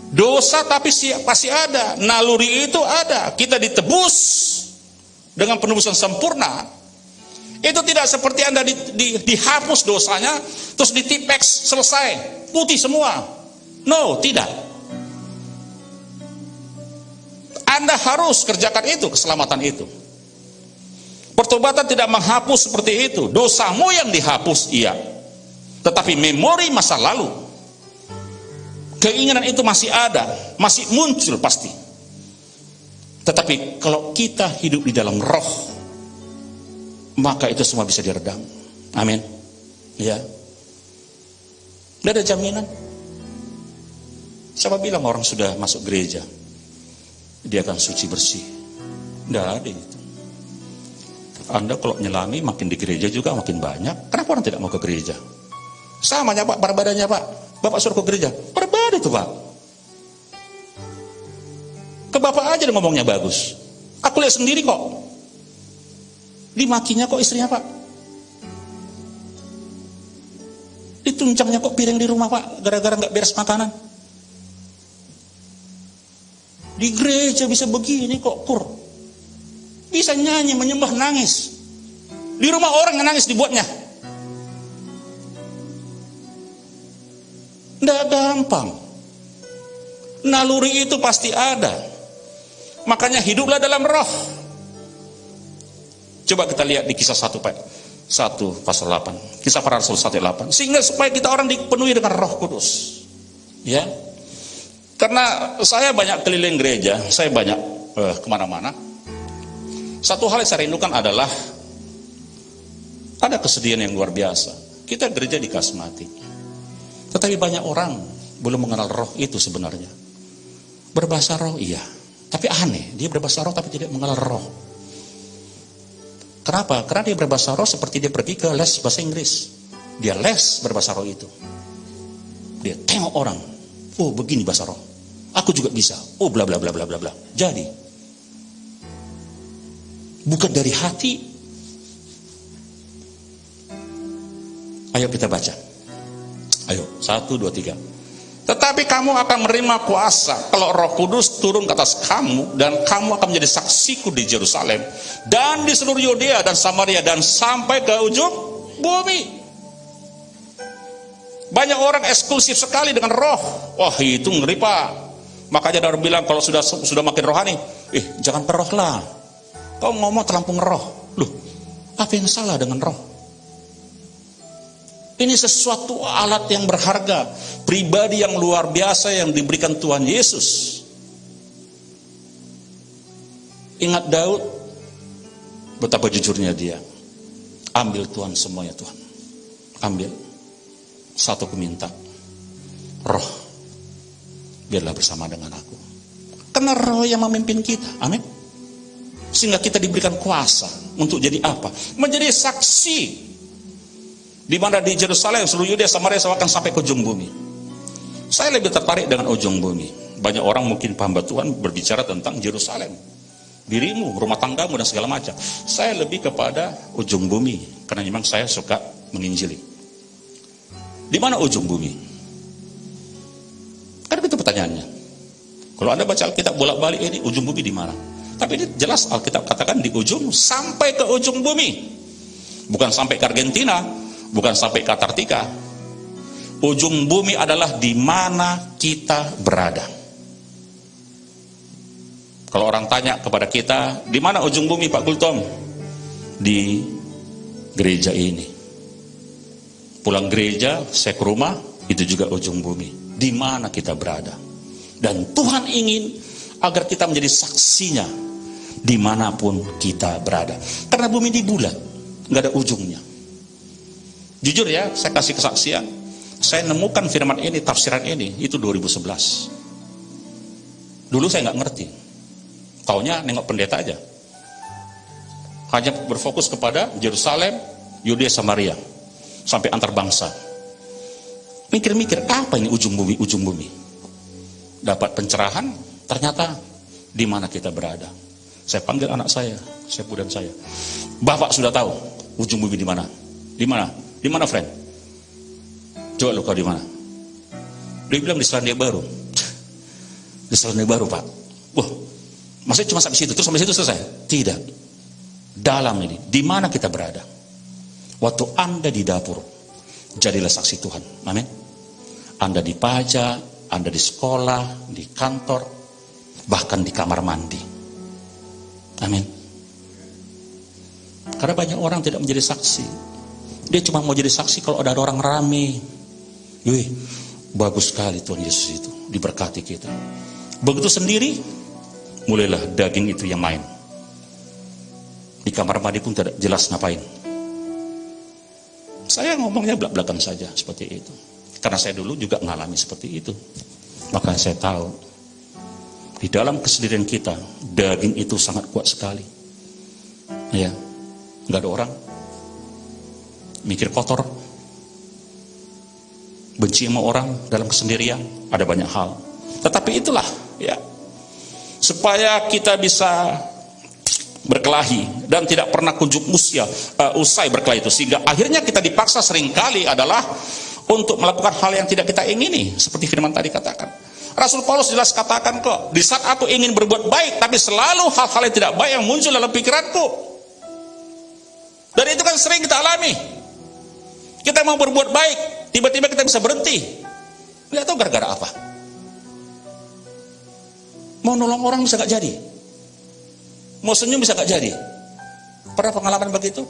Dosa tapi pasti ada, naluri itu ada. Kita ditebus dengan penebusan sempurna. Itu tidak seperti Anda dihapus dosanya, terus ditipex, selesai, putih semua. No, tidak. Anda harus kerjakan itu, keselamatan itu. Pertobatan tidak menghapus seperti itu. Dosamu yang dihapus, iya. Tetapi memori masa lalu, keinginan itu masih ada, masih muncul pasti. Tetapi kalau kita hidup di dalam roh, maka itu semua bisa diredam. Amin. Ya. Tidak ada jaminan. Siapa bilang orang sudah masuk gereja dia akan suci bersih? Tidak ada itu. Anda kalau nyelami makin di gereja juga makin banyak. Kenapa orang tidak mau ke gereja? Samanya Pak, badannya Pak. Bapak suruh ke gereja, berbeda itu Pak. Ke Bapak aja ngomongnya bagus. Aku lihat sendiri kok. Dimakinya kok istrinya Pak. Dituncangnya kok piring di rumah Pak, gara-gara nggak beres makanan. Di gereja bisa begini kok Pur. Bisa nyanyi, menyembah, nangis. Di rumah orang yang nangis dibuatnya. Tidak gampang. Naluri itu pasti ada. Makanya hiduplah dalam roh. Coba kita lihat di kisah 1 pasal 8. Kisah para Rasul 1:8. Sehingga supaya kita orang dipenuhi dengan Roh Kudus. Ya. Karena saya banyak keliling gereja, saya banyak kemana-mana. Satu hal yang saya rindukan adalah ada kesedihan yang luar biasa. Kita gereja dikasmati, tetapi banyak orang belum mengenal roh itu sebenarnya. Berbahasa roh iya, tapi aneh, dia berbahasa roh tapi tidak mengenal roh. Kenapa? Karena dia berbahasa roh seperti dia pergi ke les bahasa Inggris. Dia les berbahasa roh itu. Dia tengok orang, oh begini bahasa roh, aku juga bisa, oh bla bla bla bla bla bla. Jadi bukan dari hati. Ayo kita baca. Ayo, 1, 2, 3. Tetapi kamu akan menerima kuasa kalau Roh Kudus turun ke atas kamu, dan kamu akan menjadi saksiku di Yerusalem dan di seluruh Yudea dan Samaria dan sampai ke ujung bumi. Banyak orang eksklusif sekali dengan roh. Wah, itu ngeri Pak. Makanya ada orang bilang kalau sudah makin rohani, jangan peroh lah. Kau ngomong terlampau roh. Loh, apa yang salah dengan roh? Ini sesuatu alat yang berharga, pribadi yang luar biasa yang diberikan Tuhan Yesus. Ingat Daud, betapa jujurnya dia. Ambil Tuhan semuanya Tuhan. Ambil. Satu ku minta, roh, biarlah bersama dengan aku. Karena roh yang memimpin kita. Amin. Sehingga kita diberikan kuasa untuk jadi apa? Menjadi saksi. Di mana di Yerusalem, seluruh Yudea, Samaria, akan sampai ke ujung bumi. Saya lebih tertarik dengan ujung bumi. Banyak orang mungkin hamba Tuhan berbicara tentang Yerusalem, dirimu, rumah tanggamu, dan segala macam. Saya lebih kepada ujung bumi, karena memang saya suka menginjili. Di mana ujung bumi? Kan itu pertanyaannya. Kalau Anda baca Alkitab bolak-balik, ini ujung bumi di mana? Tapi ini jelas Alkitab katakan di ujung, sampai ke ujung bumi. Bukan sampai ke Argentina, bukan sampai ke Antartika. Ujung bumi adalah di mana kita berada. Kalau orang tanya kepada kita, di mana ujung bumi Pak Gultom? Di gereja ini. Pulang gereja, saya ke rumah, itu juga ujung bumi, di mana kita berada. Dan Tuhan ingin agar kita menjadi saksinya dimanapun kita berada. Karena bumi ini bulat, nggak ada ujungnya. Jujur ya, saya kasih kesaksian, saya nemukan firman ini, tafsiran ini, itu 2011. Dulu saya nggak ngerti, taunya nengok pendeta aja, hanya berfokus kepada Yerusalem, Yudea, Samaria, sampai antar bangsa. Mikir-mikir, apa ini ujung bumi, ujung bumi? Dapat pencerahan, ternyata di mana kita berada. Saya panggil anak saya dan saya, Bapak sudah tahu ujung bumi di mana? Di mana? Di mana, friend? Coba lu kau di mana? Dia bilang di Selandia Baru. Di Selandia Baru, Pak. Wah, maksudnya cuma sampai situ, terus sampai situ selesai? Tidak. Dalam ini, di mana kita berada? Waktu Anda di dapur, jadilah saksi Tuhan. Amin. Anda di pajak, Anda di sekolah, di kantor, bahkan di kamar mandi. Amin. Karena banyak orang tidak menjadi saksi. Dia cuma mau jadi saksi kalau ada orang rame. Wih, bagus sekali Tuhan Yesus itu, diberkati kita. Begitu sendiri, mulailah daging itu yang main. Di kamar mandi pun tidak jelas ngapain. Saya ngomongnya belak-belakan saja seperti itu. Karena saya dulu juga mengalami seperti itu. Maka saya tahu, di dalam kesendirian kita, daging itu sangat kuat sekali. Ya, nggak ada orang mikir kotor, benci sama orang dalam kesendirian, ada banyak hal. Tetapi itulah ya, supaya kita bisa berkelahi dan tidak pernah kunjung usai berkelahi itu, sehingga akhirnya kita dipaksa seringkali adalah untuk melakukan hal yang tidak kita ingini, seperti firman tadi katakan. Rasul Paulus jelas katakan kok, di saat aku ingin berbuat baik, tapi selalu hal-hal yang tidak baik yang muncul dalam pikiranku. Dan itu kan sering kita alami. Kita mau berbuat baik, tiba-tiba kita bisa berhenti. Nggak tahu gara-gara apa. Mau nolong orang bisa nggak jadi. Mau senyum bisa nggak jadi. Pernah pengalaman begitu?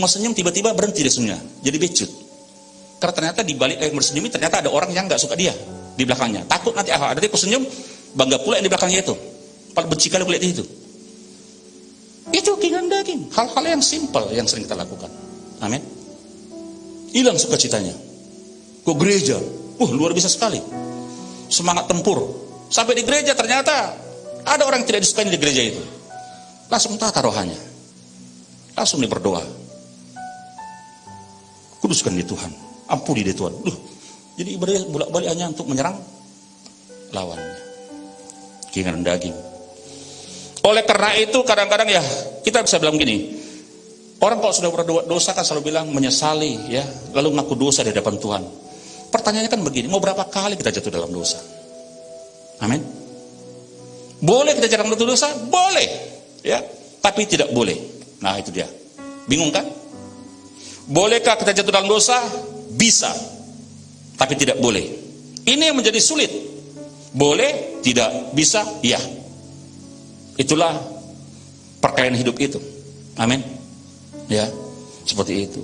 Mau senyum tiba-tiba berhenti dia senyumnya, jadi becut. Karena ternyata di balik bersenyum ternyata ada orang yang nggak suka dia di belakangnya. Takut nanti ada aku senyum, bangga pula yang di belakangnya itu. Paling benci kali kulit itu. Itu keinginan daging. Hal-hal yang simpel yang sering kita lakukan. Amin. Hilang sukacitanya. Kok gereja? Luar biasa sekali. Semangat tempur. Sampai di gereja ternyata ada orang yang tidak disukai di gereja itu. Langsung tata rohanya. Langsung dia berdoa. Kuduskan di Tuhan. Ampuni di Tuhan. Jadi ibadah bolak-balik hanya untuk menyerang lawannya. Keinginan daging. Oleh karena itu kadang-kadang ya kita bisa bilang gini. Orang kalau sudah berbuat dosa kan selalu bilang menyesali ya, lalu ngaku dosa di hadapan Tuhan. Pertanyaannya kan begini, mau berapa kali kita jatuh dalam dosa? Amin. Boleh kita jatuh dalam dosa? Boleh. Ya, tapi tidak boleh. Nah, itu dia. Bingung kan? Bolehkah kita jatuh dalam dosa? Bisa. Tapi tidak boleh. Ini yang menjadi sulit. Boleh, tidak, bisa, ya. Itulah perkayaan hidup itu. Amin. Ya, seperti itu.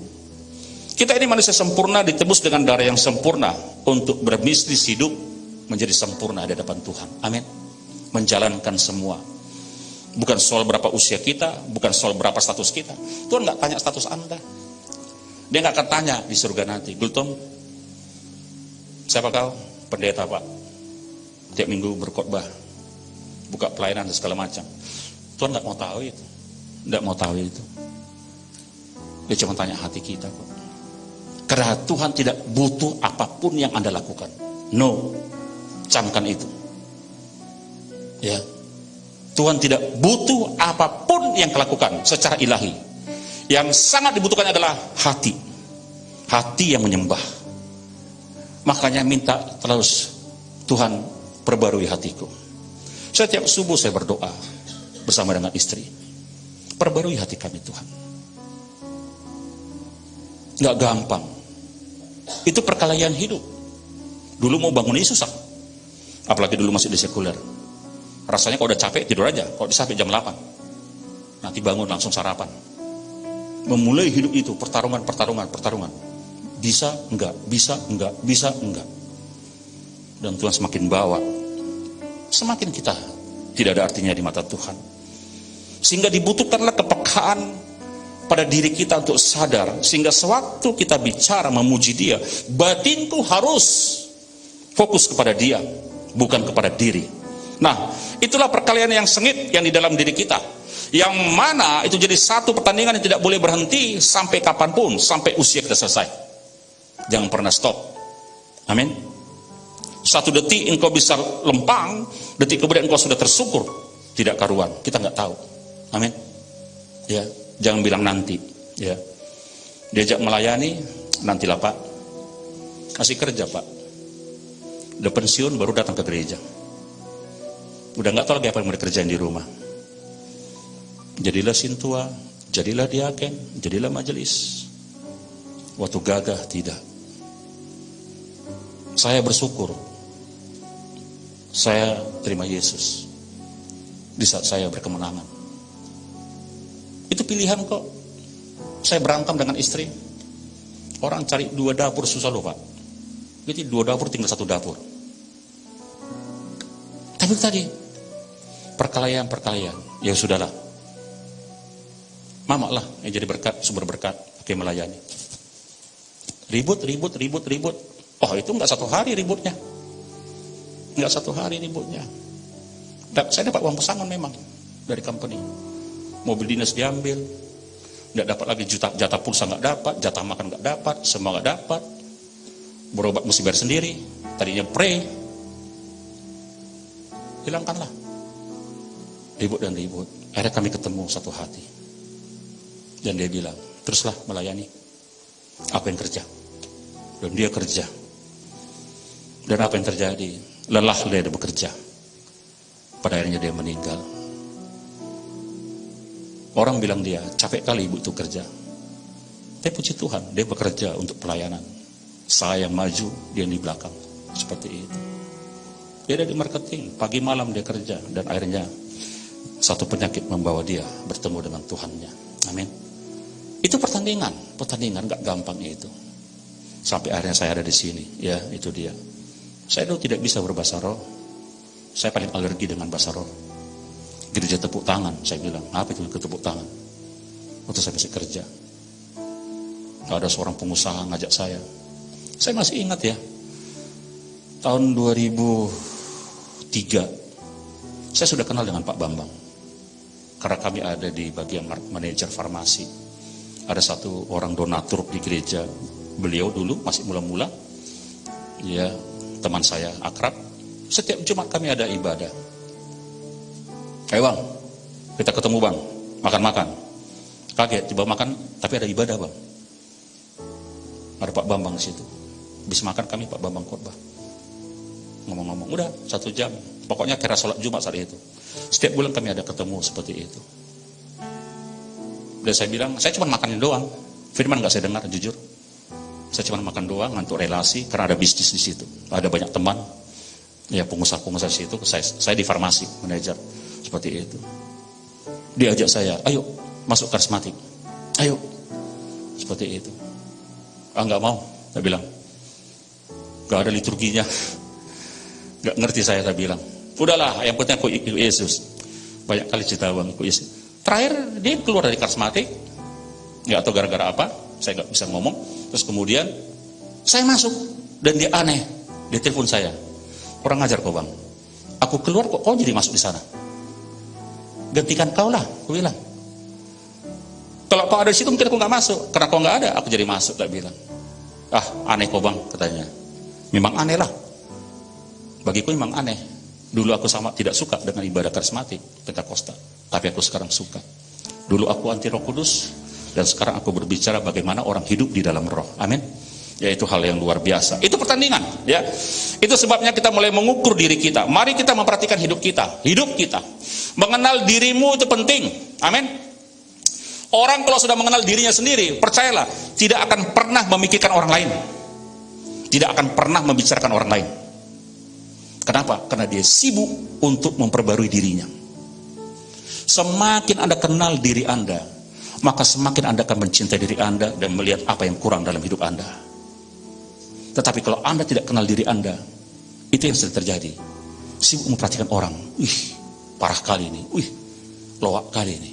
Kita ini manusia sempurna, ditebus dengan darah yang sempurna untuk berbisnis hidup menjadi sempurna di hadapan Tuhan. Amin. Menjalankan semua. Bukan soal berapa usia kita, bukan soal berapa status kita. Tuhan nggak tanya status Anda. Dia nggak akan tanya di surga nanti, Gultom, siapa kau? Pendeta, Pak. Tiap minggu berkhotbah, buka pelayanan dan segala macam. Tuhan nggak mau tahu itu. Nggak mau tahu itu. Dia cuma tanya hati kita kok. Karena Tuhan tidak butuh apapun yang Anda lakukan. No, camkan itu. Ya, Tuhan tidak butuh apapun yang kau lakukan secara ilahi. Yang sangat dibutuhkan adalah hati. Hati yang menyembah. Makanya minta terus, Tuhan perbarui hatiku. Setiap subuh saya berdoa bersama dengan istri. Perbarui hati kami Tuhan. Nggak gampang. Itu perkelahian hidup. Dulu mau bangun ini susah. Apalagi dulu masih di sekuler. Rasanya kalau udah capek tidur aja. Kalau sampai jam 8. Nanti bangun langsung sarapan. Memulai hidup itu pertarungan. Bisa enggak, bisa enggak, bisa enggak. Dan Tuhan semakin bawa, semakin kita tidak ada artinya di mata Tuhan. Sehingga dibutuhkanlah kepekaan pada diri kita untuk sadar, sehingga sewaktu kita bicara memuji Dia, batinku harus fokus kepada Dia, bukan kepada diri. Nah, itulah perkalian yang sengit yang di dalam diri kita, yang mana itu jadi satu pertandingan yang tidak boleh berhenti sampai kapanpun, sampai usia kita selesai. Jangan pernah stop. Amin. 1 detik engkau bisa lempang, detik kemudian engkau sudah tersukur, tidak karuan. Kita nggak tahu. Amin. Ya, jangan bilang nanti. Ya, diajak melayani, nantilah Pak. Masih kerja Pak. Udah pensiun baru datang ke gereja. Udah nggak tahu lagi apa yang mau dikerjain di rumah. Jadilah sintua, jadilah diaken, jadilah majelis. Waktu gagah tidak. Saya bersyukur. Saya terima Yesus di saat saya berkemenangan. Itu pilihan kok. Saya berantem dengan istri. Orang cari 2 dapur susah loh Pak. Jadi 2 dapur tinggal 1 dapur. Tapi tadi perkelahian, ya sudahlah. Mama lah yang jadi berkat, sumber berkat, oke melayani. Ribut. Oh itu nggak 1 hari ributnya. Nggak 1 hari ributnya. Saya dapat uang pesangon memang dari company. Mobil dinas diambil, nggak dapat lagi jatah pulsa nggak dapat, jatah makan nggak dapat, semua nggak dapat. Berobat mesti bayar sendiri. Tadinya hilangkanlah. Ribut. Akhirnya kami ketemu satu hati. Dan dia bilang, teruslah melayani. Apa yang kerja? Dan dia kerja. Dan apa yang terjadi? Lelah dia bekerja. Pada akhirnya dia meninggal. Orang bilang dia, capek kali ibu itu kerja. Tapi puji Tuhan, dia bekerja untuk pelayanan. Saya yang maju, dia yang di belakang. Seperti itu. Dia ada di marketing, pagi malam dia kerja. Dan akhirnya satu penyakit membawa dia bertemu dengan Tuhannya. Amin. Itu pertandingan gak gampang itu. Sampai akhirnya saya ada di sini, ya itu dia. Saya dulu tidak bisa berbahasa roh. Saya paling alergi dengan bahasa roh. Gereja tepuk tangan, saya bilang, apa itu tepuk tangan? Waktu saya masih kerja. Ada seorang pengusaha ngajak saya. Saya masih ingat ya, tahun 2003, saya sudah kenal dengan Pak Bambang. Karena kami ada di bagian manajer farmasi. Ada satu orang donatur di gereja. Beliau dulu masih mula-mula, ya teman saya akrab. Setiap Jumat kami ada ibadah. Ayo bang, kita ketemu bang, makan-makan. Kaget, coba makan, tapi ada ibadah bang. Ada Pak Bambang di situ. Habis makan kami Pak Bambang khotbah. Ngomong-ngomong, udah 1 jam. Pokoknya kira sholat Jumat saat itu. Setiap bulan kami ada ketemu seperti itu. Dan saya bilang, saya cuma makanin doang. Firman gak saya dengar, jujur. Saya cuma makan doang untuk relasi, karena ada bisnis di situ. Ada banyak teman, ya pengusaha-pengusaha di situ. Saya di farmasi, manajer. Seperti itu. Dia ajak saya, ayo masuk karismatik. Ayo. Seperti itu. Nggak mau, saya bilang. Nggak ada liturginya. Nggak ngerti saya bilang. Udahlah, yang penting aku ikut Yesus. Banyak kali cerita bang, ikut Yesus. Terakhir, dia keluar dari karismatik. Nggak tahu gara-gara apa, saya nggak bisa ngomong. Terus kemudian, saya masuk. Dan dia aneh. Dia telepon saya. Kurang ajar kau bang. Aku keluar kok kau jadi masuk di sana. Gantikan kau lah, aku bilang. Kalau kau ada di situ mungkin aku nggak masuk. Karena kau nggak ada, aku jadi masuk. Tak bilang. Aneh kau bang, katanya. Memang aneh lah. Bagiku memang aneh. Dulu aku tidak suka dengan ibadah karismatik, Pentakosta. Tapi aku sekarang suka. Dulu aku anti Roh Kudus, dan sekarang aku berbicara bagaimana orang hidup di dalam Roh. Amin. Yaitu hal yang luar biasa. Itu pertandingan, ya. Itu sebabnya kita mulai mengukur diri kita. Mari kita memperhatikan hidup kita. Hidup kita. Mengenal dirimu itu penting. Amin. Orang kalau sudah mengenal dirinya sendiri, percayalah, tidak akan pernah memikirkan orang lain. Tidak akan pernah membicarakan orang lain. Kenapa? Karena dia sibuk untuk memperbarui dirinya. Semakin Anda kenal diri Anda, maka semakin Anda akan mencintai diri Anda dan melihat apa yang kurang dalam hidup Anda. Tetapi kalau Anda tidak kenal diri Anda, itu yang sering terjadi. Sibuk memperhatikan orang. Wih, parah kali ini. Wih, loak kali ini.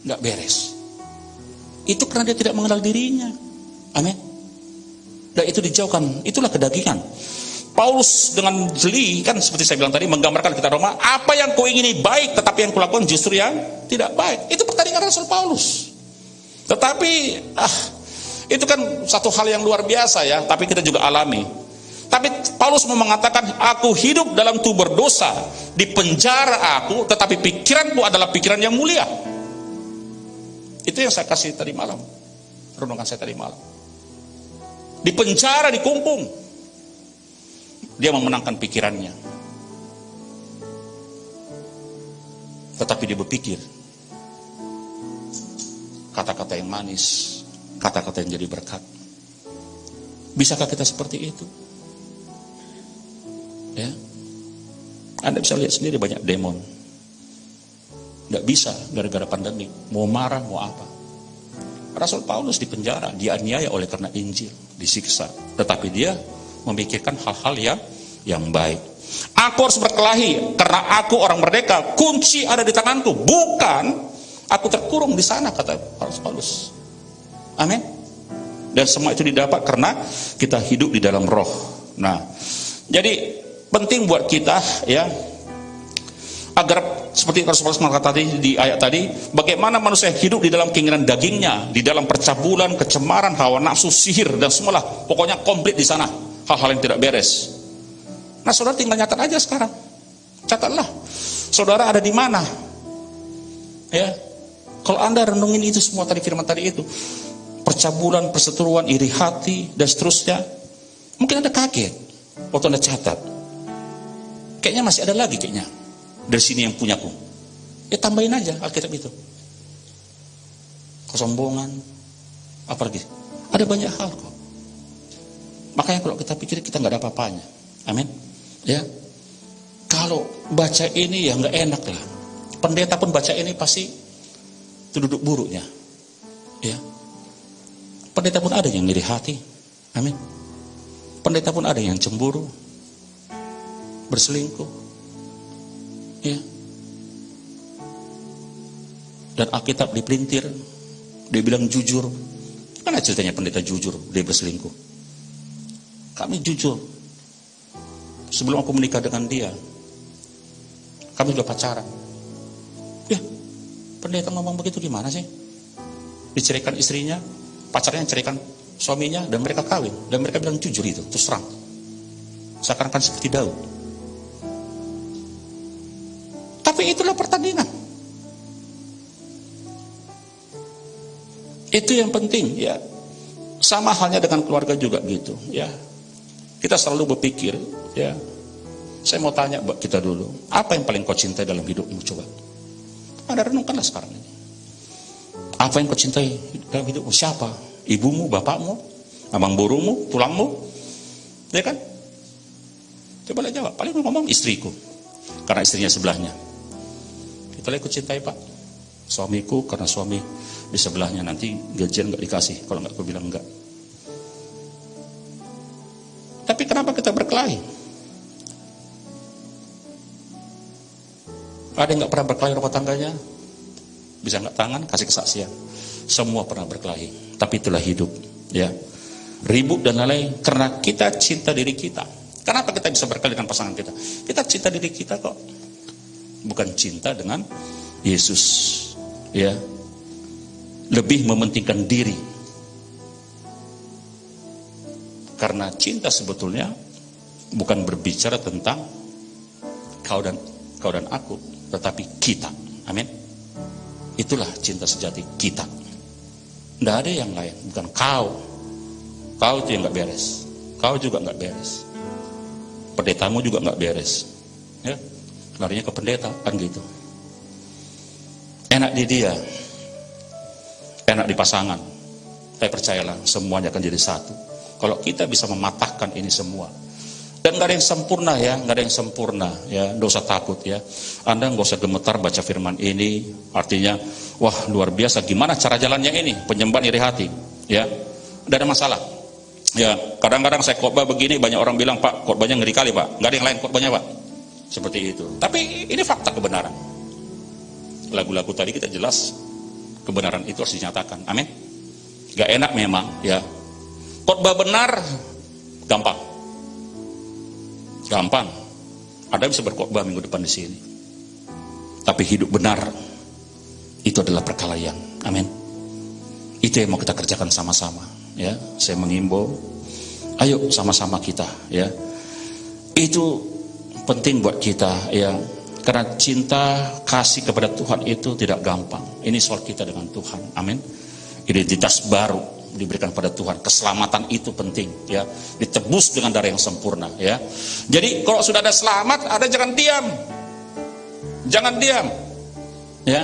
Nggak beres. Itu karena dia tidak mengenal dirinya. Amin. Dan itu dijauhkan. Itulah kedagingan. Paulus dengan jeli, kan seperti saya bilang tadi, menggambarkan kita Roma, apa yang kau ingini baik, tetapi yang kulakukan justru yang tidak baik. Itu pertandingan Rasul Paulus. Tetapi, itu kan satu hal yang luar biasa ya, tapi kita juga alami. Tapi Paulus mau mengatakan, aku hidup dalam tubuh berdosa, di penjara aku, tetapi pikiranku adalah pikiran yang mulia. Itu yang saya kasih tadi malam, renungan saya tadi malam. Di penjara, dikungkung, dia memenangkan pikirannya. Tetapi dia berpikir kata-kata yang manis, kata-kata yang jadi berkat. Bisakah kita seperti itu? Ya, Anda bisa lihat sendiri banyak demon. Tidak bisa gara-gara pandemi. Mau marah, mau apa. Rasul Paulus dipenjara, dianiaya oleh karena Injil, disiksa. Tetapi dia memikirkan hal-hal yang baik. Aku harus berkelahi karena aku orang merdeka. Kunci ada di tanganku. Bukan aku terkurung di sana, kata Rasul Paulus. Amin. Dan semua itu didapat karena kita hidup di dalam roh. Nah, jadi penting buat kita ya, agar seperti Rasul Paulus mengatakan tadi di ayat tadi, bagaimana manusia hidup di dalam keinginan dagingnya, di dalam percabulan, kecemaran, hawa nafsu, sihir dan semualah, pokoknya komplit di sana, hal-hal yang tidak beres. Nah, saudara tinggal nyatat aja sekarang. Catatlah, saudara ada di mana? Ya, kalau Anda renungin itu semua tadi, firman tadi itu, percabulan, perseteruan, iri hati dan seterusnya, mungkin Anda kaget waktu Anda catat. Kayaknya masih ada lagi kayaknya. Dari sini yang punyaku. Ya tambahin aja Alkitab itu. Kesombongan, apalagi. Ada banyak hal kok. Makanya kalau kita pikir kita nggak ada apa-apanya. Amin. Ya. Kalau baca ini ya nggak enak lah. Pendeta pun baca ini pasti itu duduk buruknya. Ya. Pendeta pun ada yang ngiri hati. Amin. Pendeta pun ada yang cemburu, berselingkuh. Ya. Dan Alkitab dipelintir, dia bilang jujur. Mana ceritanya pendeta jujur, dia berselingkuh? Kami jujur. Sebelum aku menikah dengan dia, kami sudah pacaran. Ya, pendeta ngomong begitu gimana sih? Diceraikan istrinya, pacarnya ceraikan suaminya, dan mereka kawin. Dan mereka bilang jujur itu, terus terang. Seakan-akan seperti Daud. Tapi itulah pertandingan. Itu yang penting ya. Sama halnya dengan keluarga juga gitu ya. Kita selalu berpikir ya. Saya mau tanya buat kita dulu, apa yang paling kau cintai dalam hidupmu, coba? Anda renungkanlah sekarang ini. Apa yang kau cintai dalam hidupmu? Siapa? Ibumu, bapakmu, abang borumu, tulangmu? Ya kan? Coba jawab. Paling ngomong istriku, karena istrinya sebelahnya. Itulah aku cintai, Pak. Suamiku karena suami di sebelahnya, nanti gajian nggak dikasih kalau nggak aku bilang enggak. Tapi kenapa kita berkelahi? Ada yang nggak pernah berkelahi rumah tangganya? Bisa nggak tangan kasih kesaksian? Semua pernah berkelahi. Tapi itulah hidup, ya. Ribut dan lain-lain karena kita cinta diri kita. Kenapa kita bisa berkelahi dengan pasangan kita? Kita cinta diri kita kok. Bukan cinta dengan Yesus, ya. Lebih mementingkan diri. Karena cinta sebetulnya bukan berbicara tentang kau dan aku, tetapi kita. Amin. Itulah cinta sejati, kita. Tidak ada yang lain, bukan kau. Kau itu yang nggak beres. Kau juga nggak beres. Pendetamu juga nggak beres. Ya. Larinya ke pendeta, kan gitu. Enak di dia, enak di pasangan. Saya percayalah, semuanya akan jadi satu. Kalau kita bisa mematahkan ini semua. Dan nggak ada yang sempurna ya, nggak ada yang sempurna ya. Nggak usah takut ya. Anda nggak usah gemetar baca firman ini. Artinya, wah luar biasa. Gimana cara jalannya ini? Penyembahan iri hati, ya. Tidak ada masalah. Ya, kadang-kadang saya khotbah begini, banyak orang bilang, Pak, khotbahnya ngeri kali, Pak. Nggak ada yang lain khotbahnya, Pak. Seperti itu. Tapi ini fakta kebenaran. Lagu-lagu tadi kita jelas kebenaran itu harus dinyatakan. Amin. Gak enak memang, ya. Khotbah benar gampang. Gampang. Ada bisa berkhotbah minggu depan di sini. Tapi hidup benar itu adalah perkelahian. Amin. Itu yang mau kita kerjakan sama-sama, ya. Saya mengimbau, ayo sama-sama kita, ya. Itu penting buat kita, ya. Karena cinta, kasih kepada Tuhan itu tidak gampang. Ini soal kita dengan Tuhan. Amin. Identitas baru diberikan pada Tuhan. Keselamatan itu penting, ya. Ditebus dengan darah yang sempurna, ya. Jadi kalau sudah ada selamat, ada jangan diam. Jangan diam. Ya.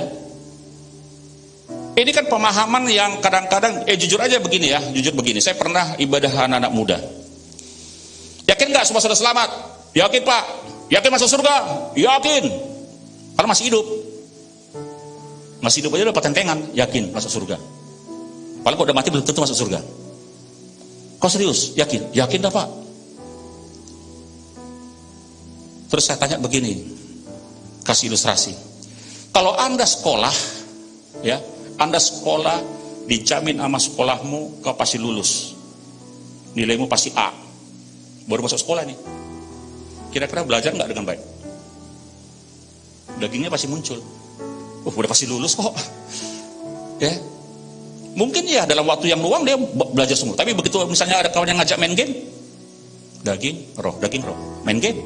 Ini kan pemahaman yang kadang-kadang jujur aja begini, ya. Jujur begini. Saya pernah ibadah anak-anak muda. Yakin nggak semua sudah selamat? Yakin, Pak. Yakin masuk surga? Yakin. Kalau masih hidup. Masih hidup aja udah patentengan, yakin masuk surga. Paling kalau udah mati belum tentu masuk surga. Kau serius? Yakin? Yakin dah, Pak. Terus saya tanya begini, kasih ilustrasi. Kalau Anda sekolah, ya, Anda sekolah dijamin sama sekolahmu kau pasti lulus. Nilaimu pasti A. Baru masuk sekolah nih. Kira-kira belajar nggak dengan baik? Dagingnya pasti muncul. Udah pasti lulus kok. Ya. Mungkin ya dalam waktu yang luang dia belajar semua. Tapi begitu misalnya ada kawan yang ngajak main game, daging roh, main game,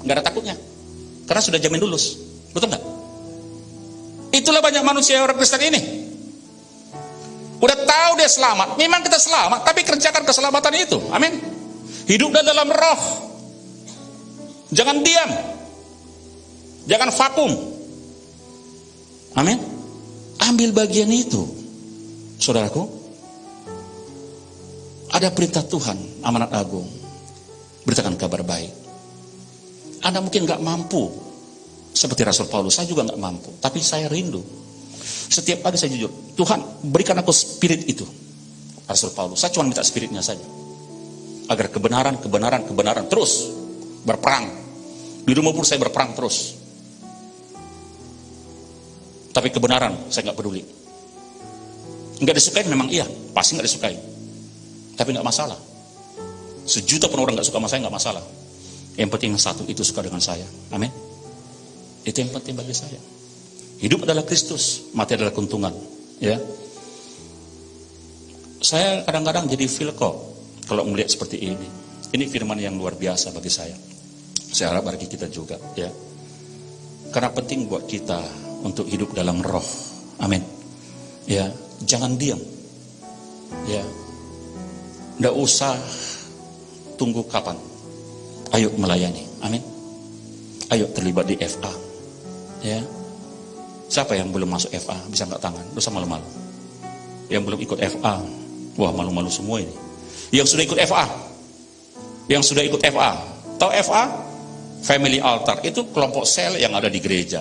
nggak ada takutnya. Karena sudah jamin lulus. Betul nggak? Itulah banyak manusia orang Kristen ini. Udah tahu dia selamat. Memang kita selamat, tapi kerjakan keselamatan itu. Amin. Hidup dalam roh. Jangan diam. Jangan vakum. Amin. Ambil bagian itu. Saudaraku, ada perintah Tuhan, amanat agung. Beritakan kabar baik. Anda mungkin gak mampu seperti Rasul Paulus. Saya juga gak mampu, tapi saya rindu. Setiap pagi saya jujur, Tuhan berikan aku spirit itu. Rasul Paulus, saya cuma minta spiritnya saja. Agar kebenaran terus berperang. Di rumah pun saya berperang terus. Tapi kebenaran saya gak peduli. Nggak disukai memang iya, pasti nggak disukai. Tapi nggak masalah. Sejuta pun orang nggak suka sama saya nggak masalah. Yang penting yang satu itu suka dengan saya. Amin. Itu yang penting bagi saya. Hidup adalah Kristus, mati adalah keuntungan. Ya. Saya kadang-kadang jadi feel kok kalau melihat seperti ini. Ini firman yang luar biasa bagi saya. Saya harap bagi kita juga. Ya. Karena penting buat kita untuk hidup dalam roh. Amin. Ya. Jangan diam, ya. Nggak usah tunggu kapan. Ayo melayani, amin. Ayo terlibat di FA, ya. Siapa yang belum masuk FA bisa angkat tangan? Dosa malu-malu. Yang belum ikut FA, wah malu-malu semua ini. Yang sudah ikut FA, tahu FA? Family Altar itu kelompok sel yang ada di gereja.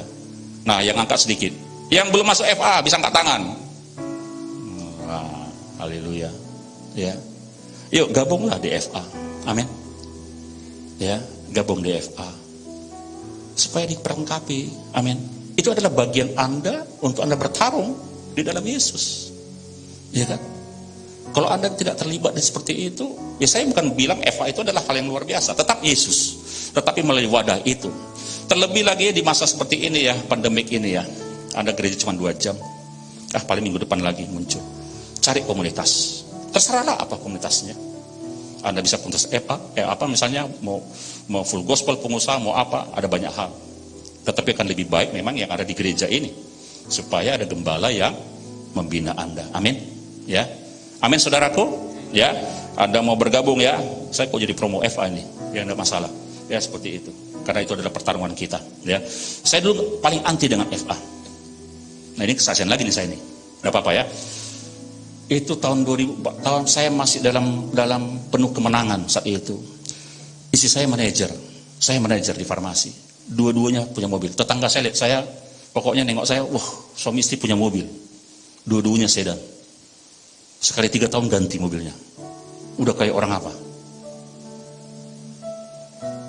Nah, yang angkat sedikit. Yang belum masuk FA bisa angkat tangan. Haleluya, ya. Yuk gabunglah di FA, amin. Ya, gabung di FA supaya diperlengkapi, amin. Itu adalah bagian Anda untuk Anda bertarung di dalam Yesus, ya kan? Kalau Anda tidak terlibat di seperti itu, ya saya bukan bilang FA itu adalah hal yang luar biasa. Tetap Yesus, tetapi melalui wadah itu. Terlebih lagi di masa seperti ini ya, pandemik ini ya. Anda gereja cuma 2 jam, paling minggu depan lagi muncul. Cari komunitas, terserahlah apa komunitasnya. Anda bisa komunitas misalnya mau full gospel pengusaha, mau apa, ada banyak hal. Tetapi akan lebih baik memang yang ada di gereja ini, supaya ada gembala yang membina Anda. Amin, ya. Amin, saudaraku, ya. Anda mau bergabung ya, saya kok jadi promo FA ini, ya enggak masalah, ya seperti itu. Karena itu adalah pertarungan kita, ya. Saya dulu paling anti dengan FA. Nah ini kesaksian lagi nih saya ini, enggak apa-apa ya. Itu tahun 2000, tahun saya masih dalam penuh kemenangan saat itu. Istri saya manajer di farmasi. Dua-duanya punya mobil. Tetangga saya lihat saya, pokoknya nengok saya, wah suami istri punya mobil. Dua-duanya sedan. Sekali 3 tahun ganti mobilnya. Udah kayak orang apa?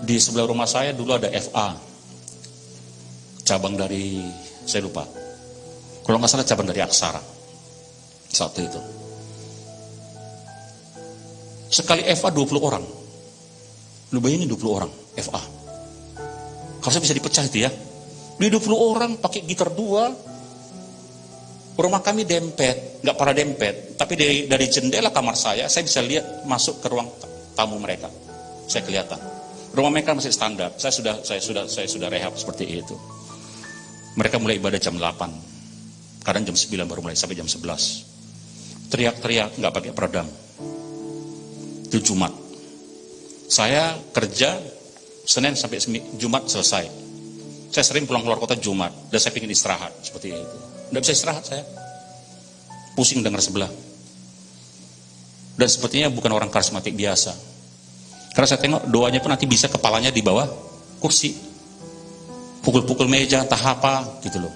Di sebelah rumah saya dulu ada FA, cabang dari, saya lupa, kalau nggak salah cabang dari Aksara saat itu. Sekali FA 20 orang. Lu bayangin 20 orang FA. Harusnya bisa dipecah itu ya. Di 20 orang pakai gitar 2. Rumah kami dempet, nggak para dempet, tapi dari jendela kamar saya bisa lihat masuk ke ruang tamu mereka. Saya kelihatan. Rumah mereka masih standar. Saya sudah rehab seperti itu. Mereka mulai ibadah jam 8. Kadang jam 9 baru mulai sampai jam 11. Teriak-teriak nggak pakai peredam. Itu Jumat. Saya kerja Senin sampai Jumat selesai. Saya sering pulang keluar kota Jumat dan saya ingin istirahat seperti itu. Nggak bisa istirahat saya. Pusing dengar sebelah. Dan sepertinya bukan orang karismatik biasa. Karena saya tengok doanya pun nanti bisa kepalanya di bawah kursi. Pukul-pukul meja, entah apa gitu loh.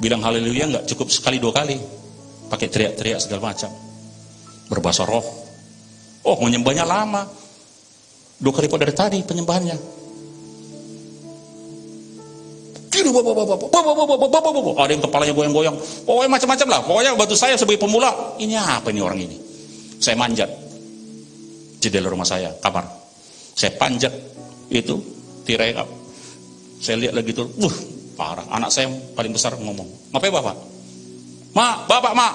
Bilang haleluya nggak cukup sekali 2 kali. Pakai teriak-teriak segala macam. Berbahasa roh. Oh, menyembahnya lama. 2 kali dari tadi penyembahannya. Ada yang kepalanya goyang-goyang. Pokoknya macam-macam lah. Pokoknya bantu saya sebagai pemula. Ini apa ini orang ini? Saya manjat jendela rumah saya, kamar. Saya panjat itu tirai. Saya lihat lagi tuh, parah. Anak saya yang paling besar ngomong, ngapain bapak? Mak, bapak, mak.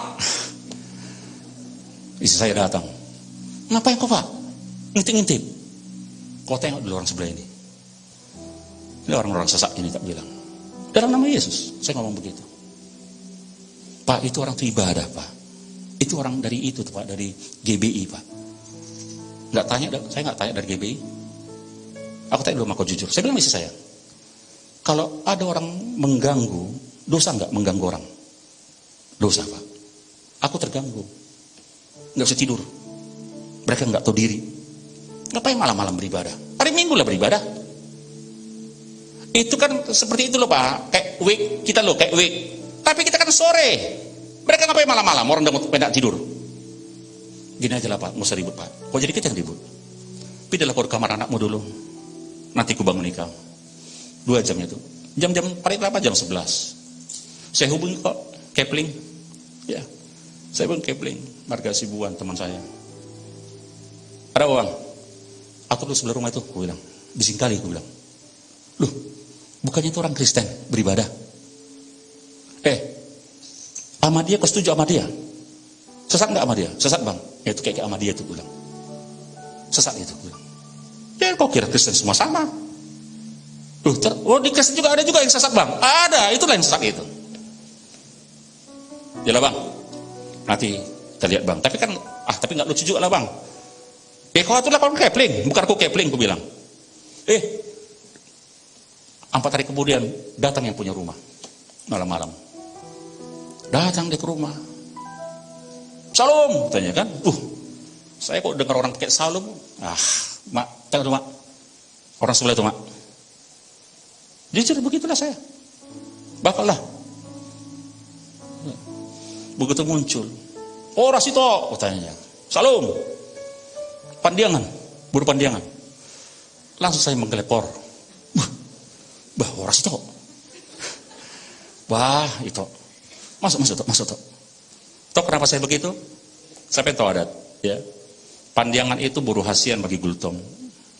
Istri saya datang. Ngapain kok pak? Ngintip-ngintip. Kau tengok dulu orang sebelah ini. Ini orang-orang sesak ini tak bilang. Dalam nama Yesus, saya ngomong begitu. Pak, itu orang itu ibadah, Pak. Itu orang dari itu, Pak, dari GBI, Pak. Saya nggak tanya dari GBI. Aku tanya dulu sama kau jujur. Saya bilang istri saya, kalau ada orang mengganggu, dosa nggak mengganggu orang? Dosa, Pak. Aku terganggu, nggak bisa tidur. Mereka nggak tahu diri. Ngapain malam-malam beribadah? Hari Minggu lah beribadah. Itu kan seperti itu loh Pak, kayak week kita loh, kayak week. Tapi kita kan sore. Mereka ngapain malam-malam? Orang udah pendak tidur. Gini aja lah Pak, nggak usah ribut Pak. Kok jadi kita yang ribut? Pindahlah kau ke kamar anakmu dulu. Nanti ku bangun nikah. 2 jam itu. Jam-jam paling lama jam 11. Saya hubungi kok Kepling. Ya. Saya hubungi Kepling, Marga Sibuan teman saya. Ada uang. Aku dulu sebelah rumah itu, aku bilang. Bising kali, aku bilang. Loh, bukannya itu orang Kristen beribadah? Sama dia, kau setuju sama dia? Sesat nggak sama dia? Sesat bang. Ya itu kayak sama dia itu bilang. Sesat itu bilang. Ya kau kira Kristen semua sama? Loh, di Kristen juga ada juga yang sesat bang. Ada, itulah yang sesat itu. Yalah bang. Nanti kita lihat bang. Tapi kan, tapi nggak lucu juga lah bang. Kau itulah kau Kepling, bukan aku Kepling, aku bilang. 4 hari kemudian datang yang punya rumah malam-malam. Datang dia ke rumah. Salam, tanya kan. Saya kok dengar orang pakai salam. Mak, tengok tuh mak. Orang sebelah itu mak. Jujur begitulah saya. Bapaklah. Begitu muncul. Orang situ, tanya. Salam. Pandiangan, buru pandiangan. Langsung saya menggelepor. Bah, orang situ. Wah, itu. Masuk. Tahu kenapa saya begitu? Saya tahu adat, ya. Pandiangan itu buru hasian bagi gultom.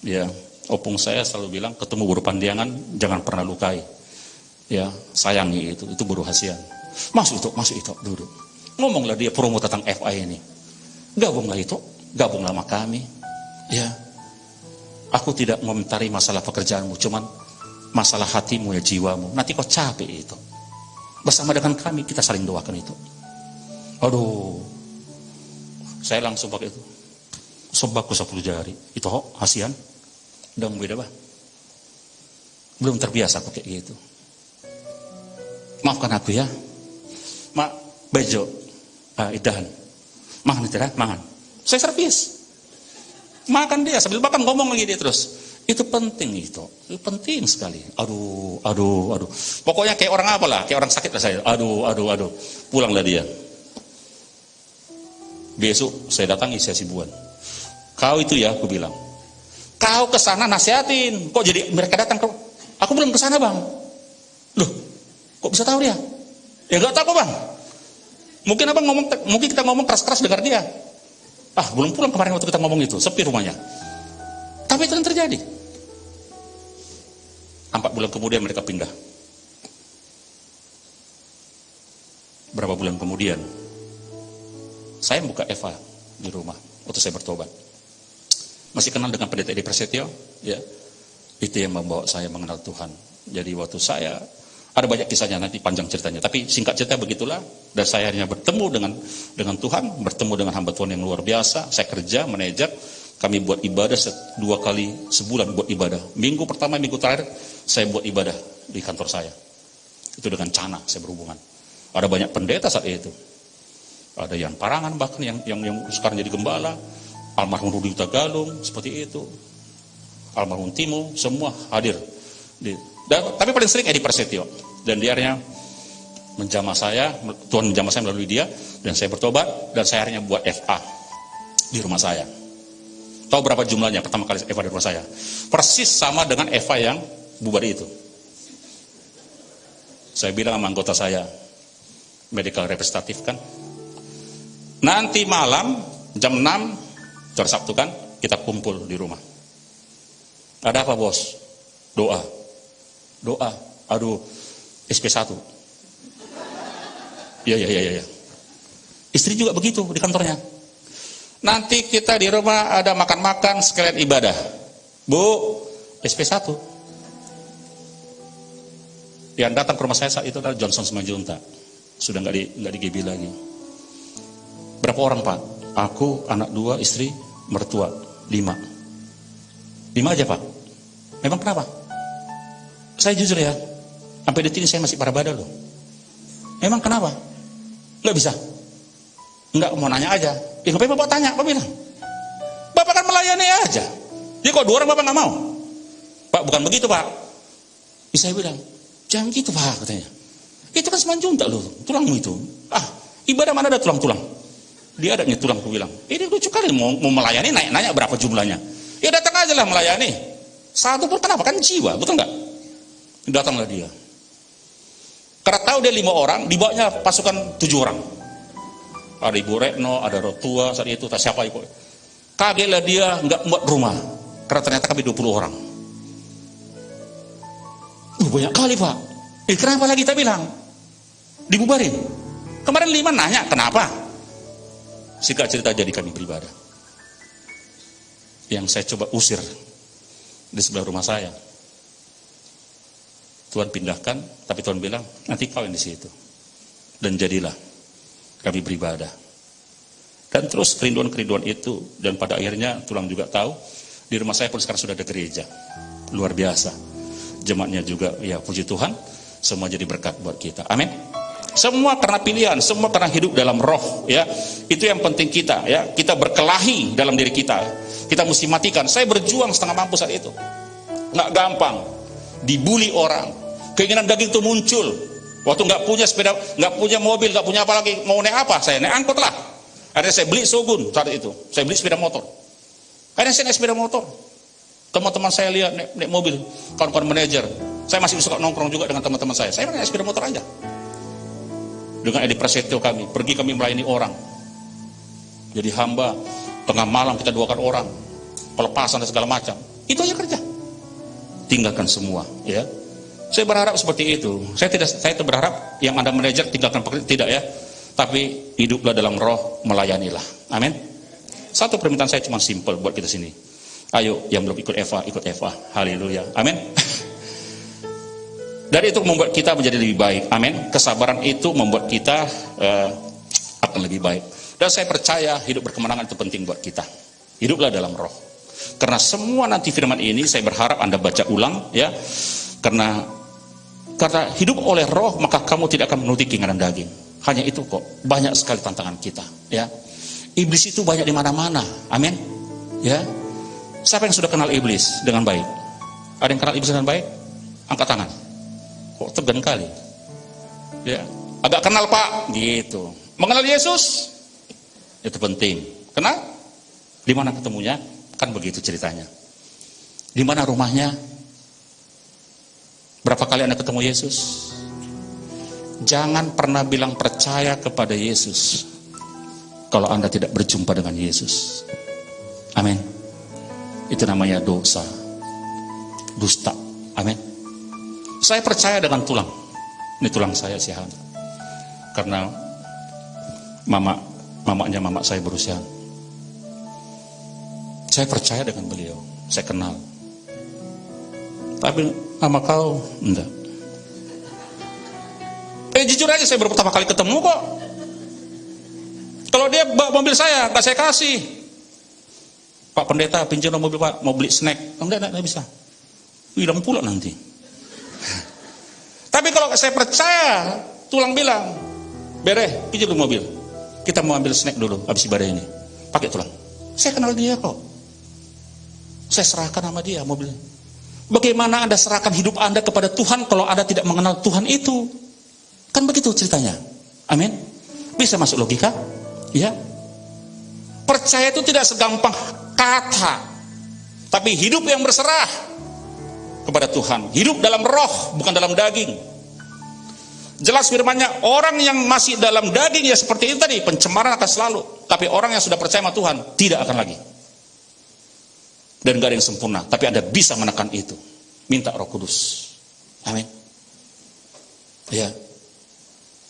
Ya, opung saya selalu bilang ketemu buru pandiangan jangan pernah lukai. Ya, sayangi itu buru hasian. Masuk itu, duduk. Ngomonglah dia promo tentang FI ini. Gabunglah sama kami. Ya. Aku tidak mengomentari masalah pekerjaanmu, cuman masalah hatimu ya, jiwamu. Nanti kau capek itu. Bersama dengan kami kita saling doakan itu. Aduh. Saya langsung pakai itu. Sobaku 10 jari. Itu hasian. Udah beda bah. Belum terbiasa aku kayak gitu. Maafkan aku ya. Mak, bejo. Idahan. Makan itu dah, makan. Saya servis. Makan dia sambil makan ngomong lagi dia terus. Itu penting itu penting sekali. Aduh. Pokoknya kayak orang apa lah, kayak orang sakit lah saya. Aduh. Pulanglah dia. Besok saya datangi saya Sibuan. Kau itu ya, aku bilang. Kau ke sana nasihatin. Kok jadi mereka datang ke... Aku belum ke sana, Bang. Loh, kok bisa tahu dia? Ya enggak tahu, Bang. Mungkin abang ngomong, mungkin kita ngomong keras-keras dengar dia. Ah, belum pulang kemarin waktu kita ngomong itu, sepi rumahnya. Tapi itu yang terjadi. 4 bulan kemudian mereka pindah. Berapa bulan kemudian, saya buka Eva di rumah waktu saya bertobat. Masih kenal dengan pendeta Edi Prasetyo, ya. Itu yang membawa saya mengenal Tuhan. Jadi waktu saya ada banyak kisahnya, nanti panjang ceritanya. Tapi singkat cerita begitulah. Dan saya hanya bertemu dengan Tuhan, bertemu dengan hamba Tuhan yang luar biasa. Saya kerja, manajer. Kami buat ibadah 2 kali sebulan buat ibadah. Minggu pertama, minggu terakhir, saya buat ibadah di kantor saya. Itu dengan Cana saya berhubungan. Ada banyak pendeta saat itu. Ada yang Parangan bahkan yang sekarang jadi gembala. Almarhum Rudi Tagalung, seperti itu. Almarhum Timo, semua hadir. Tapi paling sering Edi Prasetyo. Dan dia akhirnya menjamah saya, Tuhan menjamah saya melalui dia, dan saya bertobat, dan saya akhirnya buat FA di rumah saya. Tahu berapa jumlahnya pertama kali FA di rumah saya? Persis sama dengan FA yang bubar itu. Saya bilang sama anggota saya, medical representatif kan, nanti malam jam 6, hari Sabtu kan, kita kumpul di rumah. Ada apa, bos? Doa. Aduh, SP1. Ya. Istri juga begitu di kantornya. Nanti kita di rumah ada makan-makan sekalian ibadah. Bu, SP1. Yang datang ke rumah saya saat itu adalah Johnson Semajunta. Sudah nggak di GB lagi. Berapa orang, Pak? Aku, anak 2, istri, mertua 5. 5 aja, Pak. Memang kenapa? Saya jujur ya, sampai detik ini saya masih parabada loh. Memang kenapa? Nggak bisa. Nggak, mau nanya aja. Ngapain Bapak tanya? Bapak bilang, Bapak kan melayani aja. Jadi kok 2 orang Bapak nggak mau? Pak, bukan begitu, Pak. Saya bilang, jangan gitu, Pak, katanya. Itu kan Semajunta loh, tulangmu itu. Ah, ibadah mana ada tulang-tulang? Dia ada nih tulang, aku bilang. Ini lucu kali, mau melayani, nanya berapa jumlahnya. Ya datang aja lah melayani. 1 pun kenapa? Kan jiwa, betul nggak? Datanglah dia. Karena tahu dia 5 orang, dibawanya pasukan 7 orang. Ada Ibu Retno, ada Rotua saat itu, tak siapa ibu. Kagetlah dia nggak buat rumah, karena ternyata kami 20 orang. Banyak kali, Pak. Kenapa lagi kita bilang? Dibubarin. Kemarin 5 nanya, kenapa? Singkat cerita jadi kami beribadah. Yang saya coba usir di sebelah rumah saya. Tuhan pindahkan, tapi Tuhan bilang, nanti kau yang di situ. Dan jadilah kami beribadah. Dan terus kerinduan-kerinduan itu, dan pada akhirnya tulang juga tahu, di rumah saya pun sekarang sudah ada gereja. Luar biasa. Jemaatnya juga, ya puji Tuhan, semua jadi berkat buat kita. Amin. Semua karena pilihan, semua karena hidup dalam roh, ya. Itu yang penting kita, ya. Kita berkelahi dalam diri kita. Kita mesti matikan. Saya berjuang setengah mampu saat itu. Nggak gampang. Dibully orang. Keinginan daging itu muncul. Waktu nggak punya sepeda, nggak punya mobil, nggak punya apa lagi, mau naik apa? Saya naik angkot lah. Akhirnya saya beli Shogun saat itu. Saya beli sepeda motor. Akhirnya saya naik sepeda motor. Teman-teman saya lihat naik mobil, kawan-kawan manajer. Saya masih suka nongkrong juga dengan teman-teman saya. Saya naik sepeda motor aja. Dengan Edi Prasetyo kami melayani orang. Jadi hamba, tengah malam kita doakan orang, pelepasan dan segala macam. Itu aja kerja. Tinggalkan semua, ya. Saya berharap seperti itu. Saya tidak berharap yang Anda manajer tinggalkan pekerjaan, tidak ya. Tapi hiduplah dalam roh, melayanilah. Amin. Satu permintaan saya cuma simple buat kita sini. Ayo yang belum ikut Eva, ikut Eva. Haleluya. Amin. Dan itu membuat kita menjadi lebih baik. Amin. Kesabaran itu membuat kita akan lebih baik. Dan saya percaya hidup berkemenangan itu penting buat kita. Hiduplah dalam roh. Karena semua nanti firman ini saya berharap Anda baca ulang, ya. Karena hidup oleh roh, maka kamu tidak akan menuruti keinginan daging. Hanya itu kok. Banyak sekali tantangan kita, ya. Iblis itu banyak di mana-mana. Amin. Ya. Siapa yang sudah kenal iblis dengan baik? Ada yang kenal iblis dengan baik? Angkat tangan. Kok tegan kali? Ya. Agak kenal, Pak, gitu. Mengenal Yesus itu penting. Kenal? Di mana ketemunya? Kan begitu ceritanya. Di mana rumahnya? Berapa kali Anda ketemu Yesus? Jangan pernah bilang percaya kepada Yesus kalau Anda tidak berjumpa dengan Yesus. Amin. Itu namanya dosa, dusta. Amin. Saya percaya dengan tulang. Ini tulang saya sihan. Karena mamanya mama saya berusia. Saya percaya dengan beliau. Saya kenal. Tapi sama kau enggak. Jujur aja saya baru pertama kali ketemu kok. Kalau dia bawa mobil saya, enggak saya kasih. Pak pendeta pinjam mobil Pak, mau beli snack. Enggak bisa. Hilang pula nanti. Tapi kalau saya percaya, tulang bilang, Bere, pinjam dulu mobil. Kita mau ambil snack dulu habis ibadah ini. Pakai tulang. Saya kenal dia kok. Saya serahkan sama dia mobilnya. Bagaimana Anda serahkan hidup Anda kepada Tuhan kalau Anda tidak mengenal Tuhan itu? Kan begitu ceritanya. Amin. Bisa masuk logika? Ya. Percaya itu tidak segampang kata, tapi hidup yang berserah kepada Tuhan. Hidup dalam roh, bukan dalam daging. Jelas firman-Nya, orang yang masih dalam daging ya seperti itu tadi, pencemaran akan selalu. Tapi orang yang sudah percaya sama Tuhan, tidak akan lagi. Dan gak ada yang sempurna, tapi Anda bisa menekan itu. Minta Roh Kudus. Amin. Ya.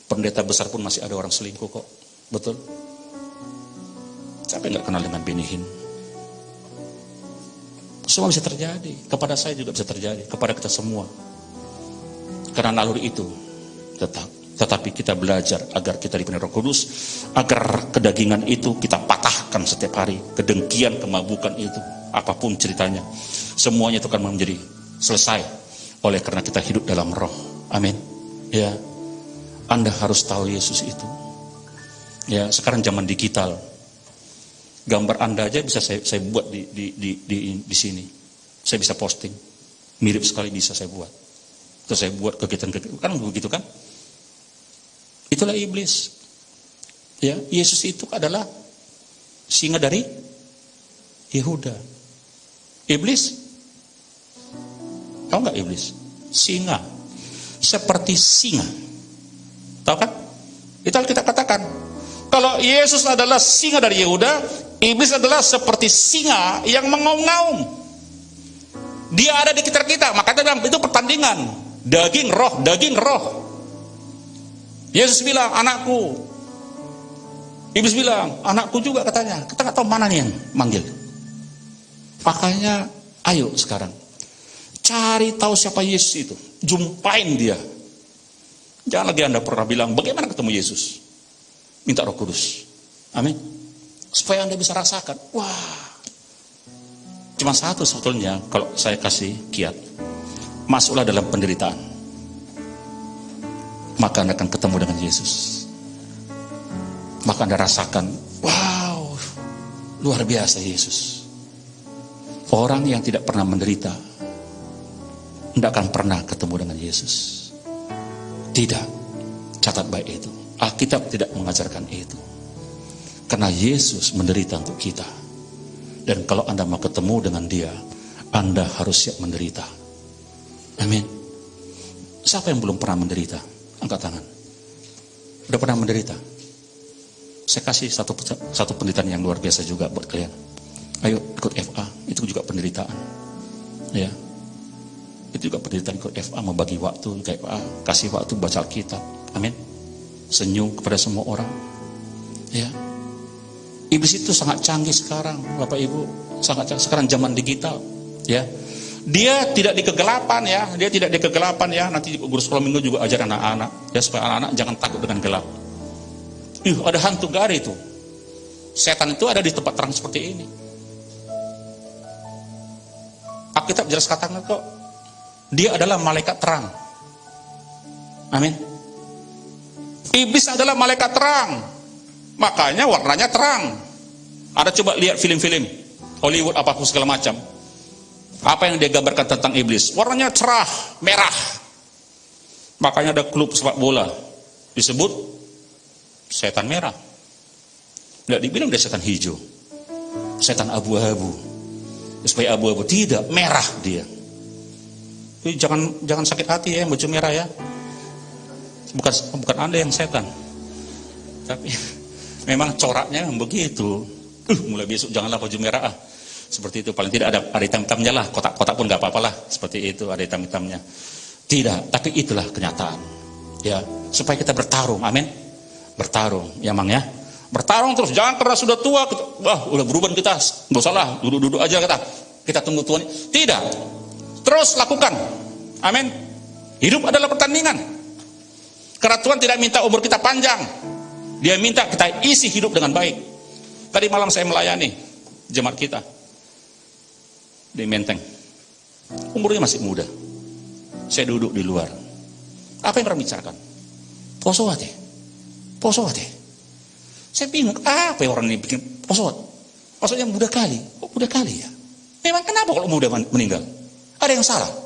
Pendeta besar pun masih ada orang selingkuh kok. Betul? Siapa yang gak kenal dengan Benihin? Semua bisa terjadi. Kepada saya juga bisa terjadi. Kepada kita semua. Karena naluri itu tetap. Tetapi kita belajar agar kita dipenuhi Roh Kudus. Agar kedagingan itu kita patahkan setiap hari. Kedengkian, kemabukan itu. Apapun ceritanya, semuanya itu akan menjadi selesai oleh karena kita hidup dalam roh. Amin. Ya, Anda harus tahu Yesus itu. Ya, sekarang zaman digital, gambar Anda aja bisa saya buat di sini. Saya bisa posting, mirip sekali bisa saya buat. Terus saya buat kegiatan-kegiatan, kan begitu kan? Itulah iblis. Ya, Yesus itu adalah singa dari Yehuda. Iblis, tahu nggak iblis? Singa, seperti singa. Tahu kan? Itu kita katakan. Kalau Yesus adalah singa dari Yehuda, iblis adalah seperti singa yang mengaum-ngaum. Dia ada di sekitar kita, makanya dalam itu pertandingan daging roh, daging roh. Yesus bilang, anakku. Iblis bilang, anakku juga katanya. Kita nggak tahu mana nih yang manggil. Makanya, ayo sekarang cari tahu siapa Yesus itu, jumpain dia. Jangan lagi Anda pernah bilang, bagaimana ketemu Yesus? Minta Roh Kudus. Amin. Supaya Anda bisa rasakan, wah, cuma satu sebetulnya kalau saya kasih kiat, masuklah dalam penderitaan, maka Anda akan ketemu dengan Yesus. Maka Anda rasakan, wow, luar biasa Yesus. Orang yang tidak pernah menderita tidak akan pernah ketemu dengan Yesus. Tidak. Catat baik itu. Alkitab tidak mengajarkan itu. Karena Yesus menderita untuk kita. Dan kalau Anda mau ketemu dengan Dia, Anda harus siap menderita. Amin. Siapa yang belum pernah menderita? Angkat tangan. Udah pernah menderita? Saya kasih satu penderitaan yang luar biasa juga buat kalian. Ayo ikut FA, itu juga penderitaan. Ya. Itu juga penderitaan ikut FA, membagi waktu ke FA, kasih waktu baca Alkitab. Amin. Senyum kepada semua orang. Ya. Iblis itu sangat canggih sekarang, Bapak Ibu. Sangat canggih sekarang zaman digital, ya. Dia tidak di kegelapan ya, dia tidak di kegelapan ya. Nanti guru sekolah minggu juga ajar anak-anak ya, supaya anak-anak jangan takut dengan gelap. Ada hantu, gak ada itu. Setan itu ada di tempat terang seperti ini. Alkitab jelas katakan kok, dia adalah malaikat terang. Amin. Iblis adalah malaikat terang, makanya warnanya terang. Ada coba lihat film-film Hollywood apapun segala macam, apa yang dia gambarkan tentang iblis, warnanya cerah, merah. Makanya ada klub sepak bola disebut setan merah. Tidak dibilang dia setan hijau. setan abu-abu. Supaya abu-abu, tidak, merah dia. Jadi jangan sakit hati ya yang baju merah ya. Bukan Anda yang setan. Tapi memang coraknya begitu. Mulai besok janganlah baju merah seperti itu, paling tidak ada hitam-hitamnya lah, kotak-kotak pun gak apa-apa lah, seperti itu, ada hitam-hitamnya. Tidak, tapi itulah kenyataan. Ya, supaya kita bertarung, amin. Bertarung, ya Mang ya. Bertarung terus, jangan karena sudah tua, udah berubah kita, nggak usah lah, duduk-duduk aja kita tunggu Tuhan. Tidak, terus lakukan, amin. Hidup adalah pertandingan. Karena Tuhan tidak minta umur kita panjang, Dia minta kita isi hidup dengan baik. Tadi malam saya melayani jemaat kita di Menteng. Umurnya masih muda. Saya duduk di luar. Apa yang orang bicarakan? Posoate. Saya bingung, apa yang orang ini bikin posoat? Maksudnya muda kali. Kok muda kali ya? Memang kenapa kalau muda meninggal? Ada yang salah?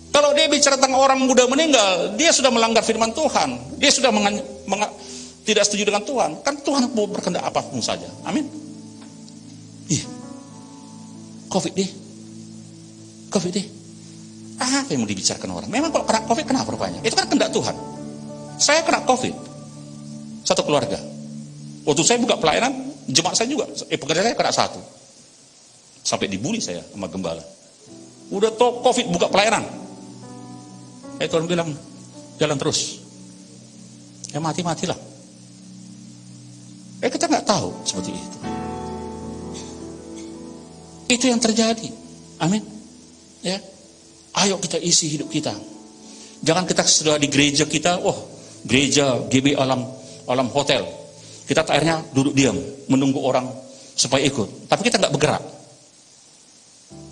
Kalau dia bicara tentang orang muda meninggal, dia sudah melanggar firman Tuhan. Dia sudah tidak setuju dengan Tuhan. Kan Tuhan mau berkehendak apapun saja. Amin. Iya. Covid deh. Apa yang mau dibicarakan orang? Memang kalau kena Covid kenapa rupanya? Itu kan kehendak Tuhan. Saya kena Covid. Satu keluarga. Waktu saya buka pelayanan, jemaat saya juga. Pekerja saya kena satu. Sampai dibully saya sama gembala. Udah toh Covid buka pelayanan. Tuhan bilang, jalan terus. Ya mati-matilah. Kita nggak tahu seperti itu. Itu yang terjadi. Amin. Ya. Ayo kita isi hidup kita. Jangan kita sudah di gereja kita, gereja GB alam hotel. Kita akhirnya duduk diam, menunggu orang supaya ikut. Tapi kita nggak bergerak.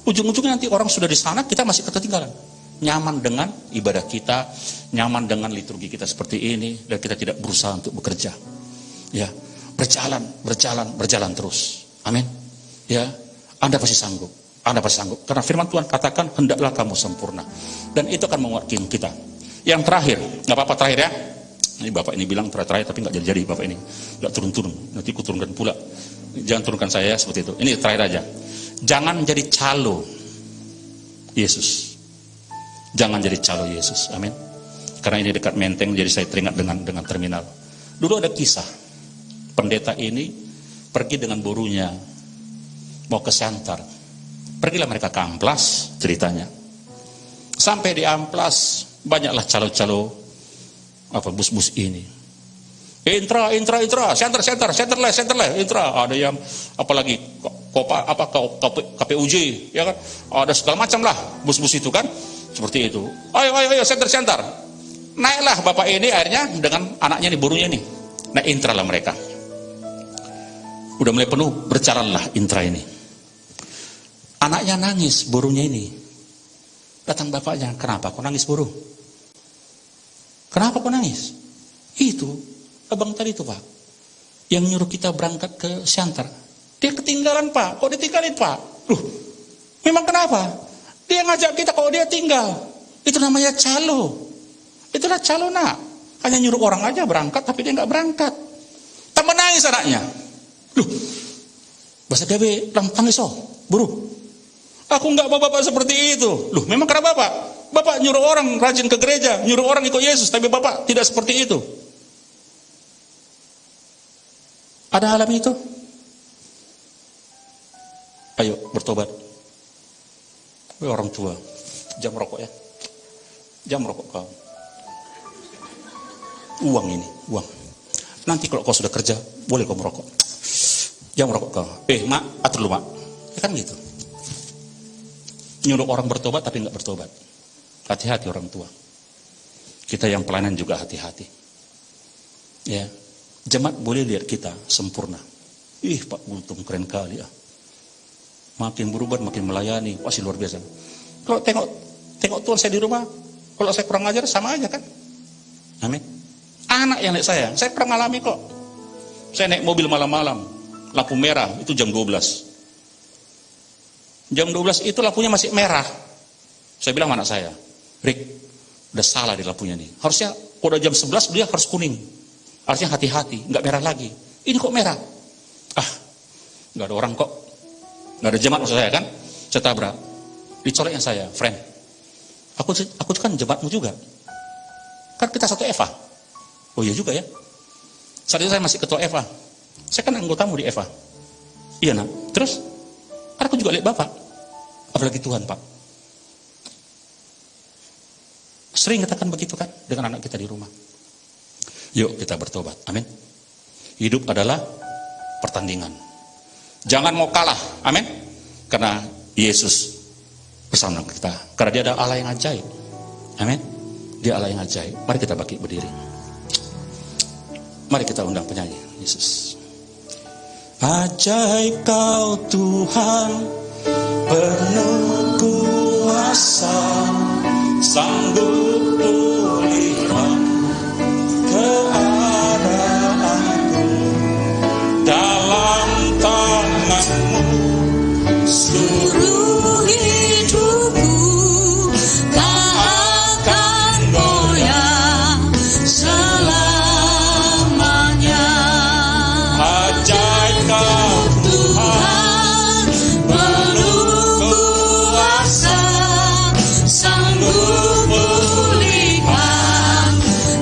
Ujung-ujungnya nanti orang sudah di sana, kita masih ketertinggalan. Nyaman dengan ibadah kita, nyaman dengan liturgi kita seperti ini, dan kita tidak berusaha untuk bekerja. Ya, berjalan terus. Amin. Ya, Anda pasti sanggup. Karena firman Tuhan katakan, hendaklah kamu sempurna. Dan itu akan menguatkan kita. Yang terakhir, nggak apa-apa terakhir ya. Ini Bapak ini bilang terakhir, tapi nggak jadi Bapak ini. Nggak turun-turun, nanti ku turunkan pula. Jangan turunkan saya seperti itu. Ini terakhir aja. Jangan jadi calo Yesus. Jangan jadi calo Yesus. Amin. Karena ini dekat Menteng, jadi saya teringat dengan terminal. Dulu ada kisah. Pendeta ini pergi dengan borunya mau ke Siantar. Pergilah mereka ke Amplas ceritanya. Sampai di Amplas banyaklah calo-calo bus-bus ini. Intra, Siantar, Intra. Ada yang apalagi KPUJ, ya kan? Ada segala macam lah bus-bus itu kan. Seperti itu. Ayo, Siantar. Naiklah bapak ini akhirnya dengan anaknya nih, burunya nih. Nah, intra lah mereka. Udah mulai penuh, berjalanlah intra ini. Anaknya nangis, burunya ini. Datang bapaknya, kenapa kau nangis buru? Kenapa kau nangis? Itu, abang tadi tuh Pak, yang nyuruh kita berangkat ke Siantar. Dia ketinggalan Pak, kok ditinggalin Pak? Loh, memang kenapa? Dia ngajak kita, kalau dia tinggal. Itu namanya calo. Itulah calo nak. Hanya nyuruh orang aja berangkat, tapi dia nggak berangkat. Tambah nangis anaknya. Loh, bahasa Gabe, tangis buru. Aku nggak bapak seperti itu. Loh, memang karena bapak nyuruh orang rajin ke gereja, nyuruh orang ikut Yesus, tapi bapak tidak seperti itu. Ada alami itu? Ayo bertobat. Orang tua, jam rokok ya. Jam rokok kau. Uang. Nanti kalau kau sudah kerja, boleh kau merokok. Jam rokok kau. Mak, atur lu mak. Ya kan gitu. Nyuruh orang bertobat tapi nggak bertobat. Hati-hati orang tua. Kita yang pelayanan juga hati-hati. Ya, jemaat boleh lihat kita sempurna. Pak Gultung keren kali ya. Makin berubah, makin melayani, pasti luar biasa. Kalau tengok Tuhan saya di rumah, kalau saya kurang ajar sama aja kan. Amin. Anak yang lihat saya pernah ngalami kok. Saya naik mobil malam-malam, lampu merah, itu jam 12. Jam 12 itu lampunya masih merah. Saya bilang sama anak saya, Rick, udah salah di lampunya nih. Harusnya udah jam 11 dia harus kuning. Harusnya hati-hati, nggak merah lagi. Ini kok merah? Nggak ada orang kok, nggak ada jemaat maksud saya kan. Saya tabrak, dicoleknya saya, friend. Aku kan jemaatmu juga. Kan kita satu Eva. Oh iya juga ya. Saat itu saya masih ketua Eva. Saya kan anggotamu di Eva. Iya nak. Terus, aku juga lihat Bapak. Apalagi Tuhan Pak. Sering katakan begitu kan dengan anak kita di rumah. Yuk kita bertobat. Amin. Hidup adalah pertandingan. Jangan mau kalah. Amin. Karena Yesus bersama kita. Karena dia adalah Allah yang ajaib. Amin. Dia Allah yang ajaib. Mari kita bangkit berdiri. Mari kita undang penyanyi Yesus. Ajaib kau Tuhan, penuh kuasa, sanggup pulihkan keadaanku. Dalam tangan-Mu seluruh hidupku tak akan goyah selamanya. Ajaib kau Tuhan, penuh kuasa, sanggup pulihkan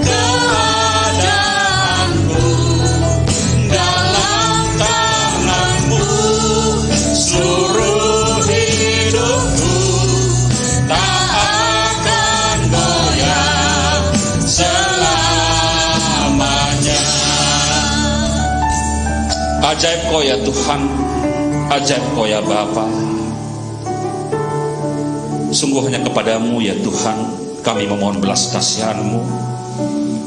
keadaanku. Dalam tangan-Mu seluruh hidupku tak akan goyah selamanya. Ajaib kau ya Tuhan, ajaib kau ya Bapa. Sungguh hanya kepadamu ya Tuhan kami memohon belas kasihan-Mu,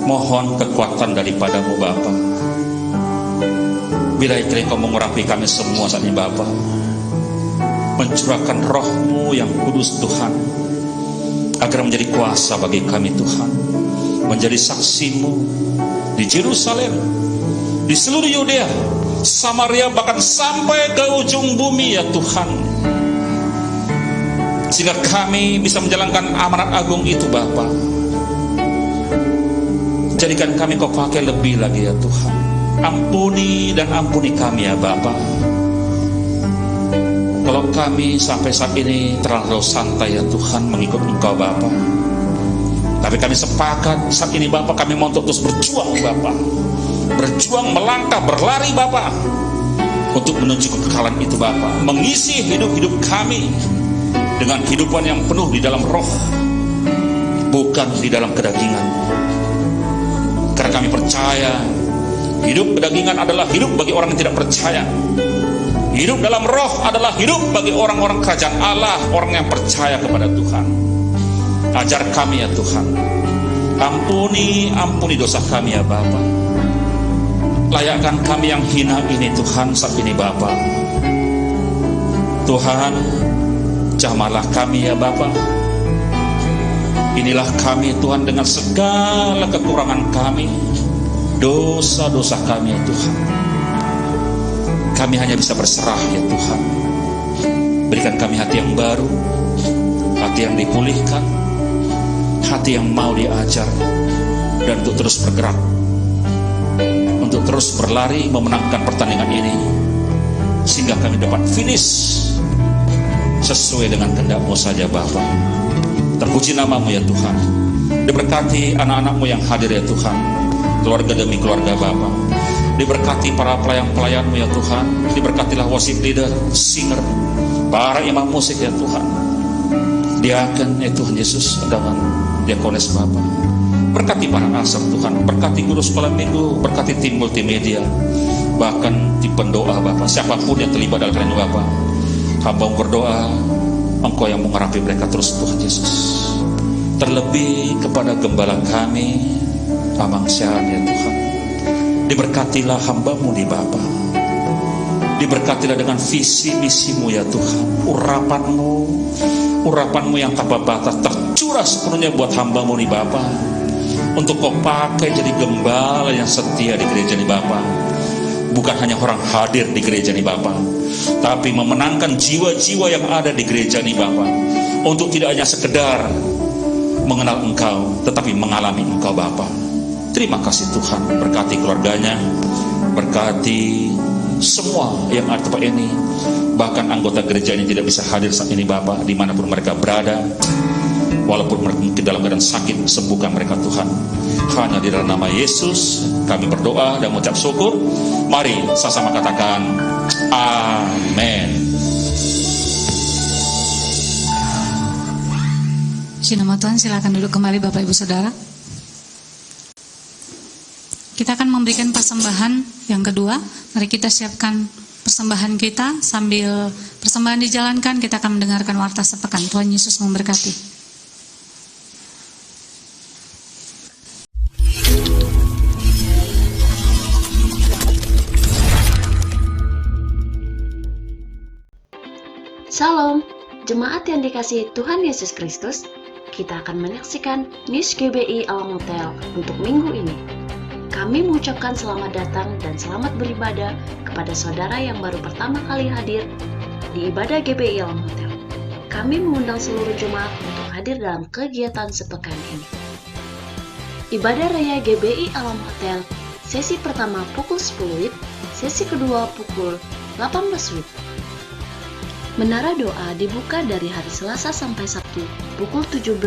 mohon kekuatan daripadamu Bapa. Bila kiranya Kau mengurapi kami semua saat ini Bapa, mencurahkan Roh-Mu yang kudus Tuhan, agar menjadi kuasa bagi kami Tuhan, menjadi saksi-Mu di Yerusalem, di seluruh Yudea, Samaria, bahkan sampai ke ujung bumi ya Tuhan. Sehingga kami bisa menjalankan amanat agung itu Bapa. Jadikan kami Kau pakai lebih lagi ya Tuhan. Ampuni dan ampuni kami ya Bapa. Kalau kami sampai saat ini terlalu santai ya Tuhan mengikut Engkau Bapa. Tapi kami sepakat saat ini Bapa, kami mau untuk terus berjuang Bapa. Berjuang, melangkah, berlari Bapa, untuk menuju kekekalan itu Bapa. Mengisi hidup-hidup kami dengan kehidupan yang penuh di dalam roh, bukan di dalam kedagingan. Karena kami percaya hidup kedagingan adalah hidup bagi orang yang tidak percaya. Hidup dalam roh adalah hidup bagi orang-orang kerajaan Allah, orang yang percaya kepada Tuhan. Ajar kami ya Tuhan. Ampuni dosa kami ya Bapa. Layakkan kami yang hina ini Tuhan saat ini Bapa. Tuhan, jamalah kami ya Bapa. Inilah kami Tuhan dengan segala kekurangan kami, dosa-dosa kami ya Tuhan. Kami hanya bisa berserah ya Tuhan. Berikan kami hati yang baru, hati yang dipulihkan, hati yang mau diajar, dan untuk terus bergerak, untuk terus berlari memenangkan pertandingan ini, sehingga kami dapat finish sesuai dengan kehendak-Mu saja Bapa. Terpuji nama-Mu ya Tuhan. Diberkati anak-anak-Mu yang hadir ya Tuhan, keluarga demi keluarga Bapa. Diberkati para pelayan-pelayan-Mu ya Tuhan. Diberkatilah worship leader, singer, para imam musik ya Tuhan, diaken ya Tuhan Yesus, dengan diakones Bapa. Berkati para asar Tuhan, berkati guru sekolah minggu, berkati tim multimedia, bahkan tim pendoa Bapa. Siapapun yang terlibat dalam ini Bapa, hamba berdoa Engkau yang mengurapi mereka terus Tuhan Yesus. Terlebih kepada gembala kami Amang Syahan ya Tuhan, diberkatilah hamba-Mu di Bapa. Diberkatilah dengan visi misi-Mu ya Tuhan. Urapan-Mu yang tanpa batas tercurah sepenuhnya buat hamba-Mu di Bapa, untuk Kau pakai jadi gembala yang setia di gereja ini Bapa. Bukan hanya orang hadir di gereja ini Bapa, tapi memenangkan jiwa-jiwa yang ada di gereja ini Bapa, untuk tidak hanya sekedar mengenal Engkau, tetapi mengalami Engkau Bapa. Terima kasih Tuhan. Berkati keluarganya, berkati semua yang ada di tempat ini, bahkan anggota gereja ini tidak bisa hadir saat ini Bapa, dimanapun mereka berada, walaupun mereka mungkin dalam keadaan sakit, sembuhkan mereka Tuhan. Hanya di dalam nama Yesus kami berdoa dan mengucap syukur. Mari sama-sama katakan amin. Puji nama Tuhan, silakan duduk kembali Bapak Ibu Saudara. Kita akan memberikan persembahan yang kedua. Mari kita siapkan persembahan kita. Sambil persembahan dijalankan, kita akan mendengarkan warta sepekan. Tuhan Yesus memberkati. Shalom, jemaat yang dikasihi Tuhan Yesus Kristus. Kita akan menyaksikan News GBI Alam Hotel untuk minggu ini. Kami mengucapkan selamat datang dan selamat beribadah kepada saudara yang baru pertama kali hadir di ibadah GBI Alam Hotel. Kami mengundang seluruh jemaat untuk hadir dalam kegiatan sepekan ini. Ibadah Raya GBI Alam Hotel, sesi pertama pukul 10 WIB, sesi kedua pukul 18 WIB. Menara doa dibuka dari hari Selasa sampai Sabtu pukul 17.00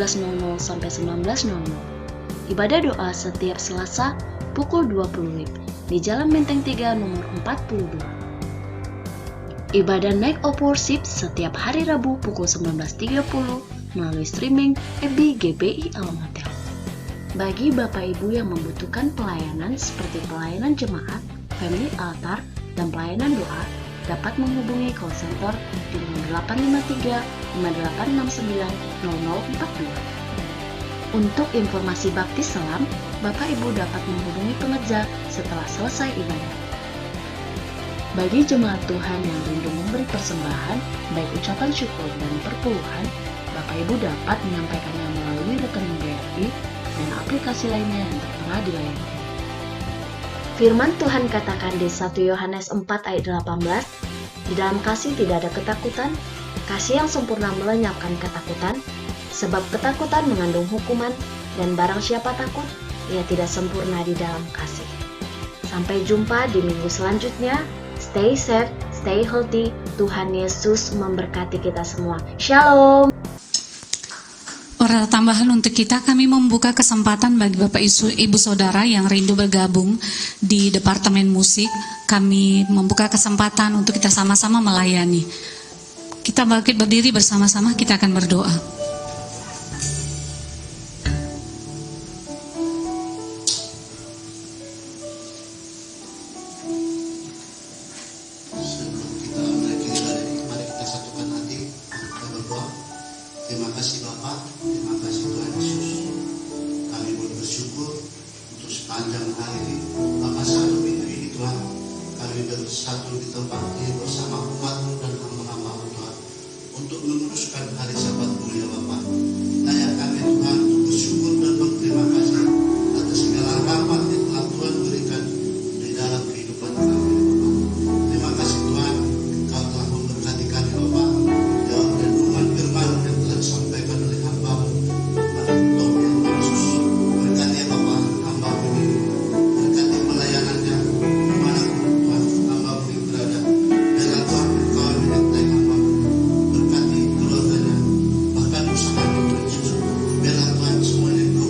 sampai 19.00. Ibadah doa setiap Selasa pukul 20 WIB di Jalan Menteng 3 nomor 42. Ibadah Night of Worship setiap hari Rabu pukul 19.30 melalui streaming FB GBI Alam Hotel. Bagi Bapak Ibu yang membutuhkan pelayanan seperti pelayanan jemaat, family altar, dan pelayanan doa, dapat menghubungi call center di nomor 853 5869 0042. Untuk informasi baptis selam, Bapak Ibu dapat menghubungi pengerja setelah selesai ibadah. Bagi jemaat Tuhan yang rindu memberi persembahan, baik ucapan syukur dan perpuluhan, Bapak Ibu dapat menyampaikannya melalui rekening BRI dan aplikasi lainnya yang tertera di layar. Firman Tuhan katakan di 1 Yohanes 4 ayat 18, di dalam kasih tidak ada ketakutan, kasih yang sempurna melenyapkan ketakutan, sebab ketakutan mengandung hukuman, dan barang siapa takut, ia tidak sempurna di dalam kasih. Sampai jumpa di minggu selanjutnya. Stay safe, stay healthy. Tuhan Yesus memberkati kita semua. Shalom. Ora tambahan untuk kita, kami membuka kesempatan bagi Bapak Ibu Saudara yang rindu bergabung di Departemen Musik. Kami membuka kesempatan untuk kita sama-sama melayani. Kita bangkit berdiri bersama-sama, kita akan berdoa. Terima kasih Bapak, terima kasih Tuhan Yesus. Kami boleh bersyukur untuk sepanjang hari ini, Bapak satu minggu ini Tuhan, kami bersatu di tempat ini bersama umat-Mu dan hamba-hamba-Mu Tuhan, untuk meneruskan hari Sabat-Mu ya Bapak. Layak kami Tuhan untuk bersyukur dan berterima kasih atas segala rahmat yang telah Tuhan berikan di dalam kehidupan kami Bapak. Terima kasih Tuhan, Kau telah memberkati kami Bapak. Jawab renungan firman yang telah disampaikan oleh hamba-Mu Tuhan Yesus. Berkati Bapak hamba-Mu ini, berkati pelayanannya dimanapun Tuhan hamba-Mu ini berada. Biarlah Tuhan Engkau menyertai hamba-Mu, berkati keluarganya, bahkan usahanya Tuhan Yesus. Biarlah Tuhan semuanya Engkau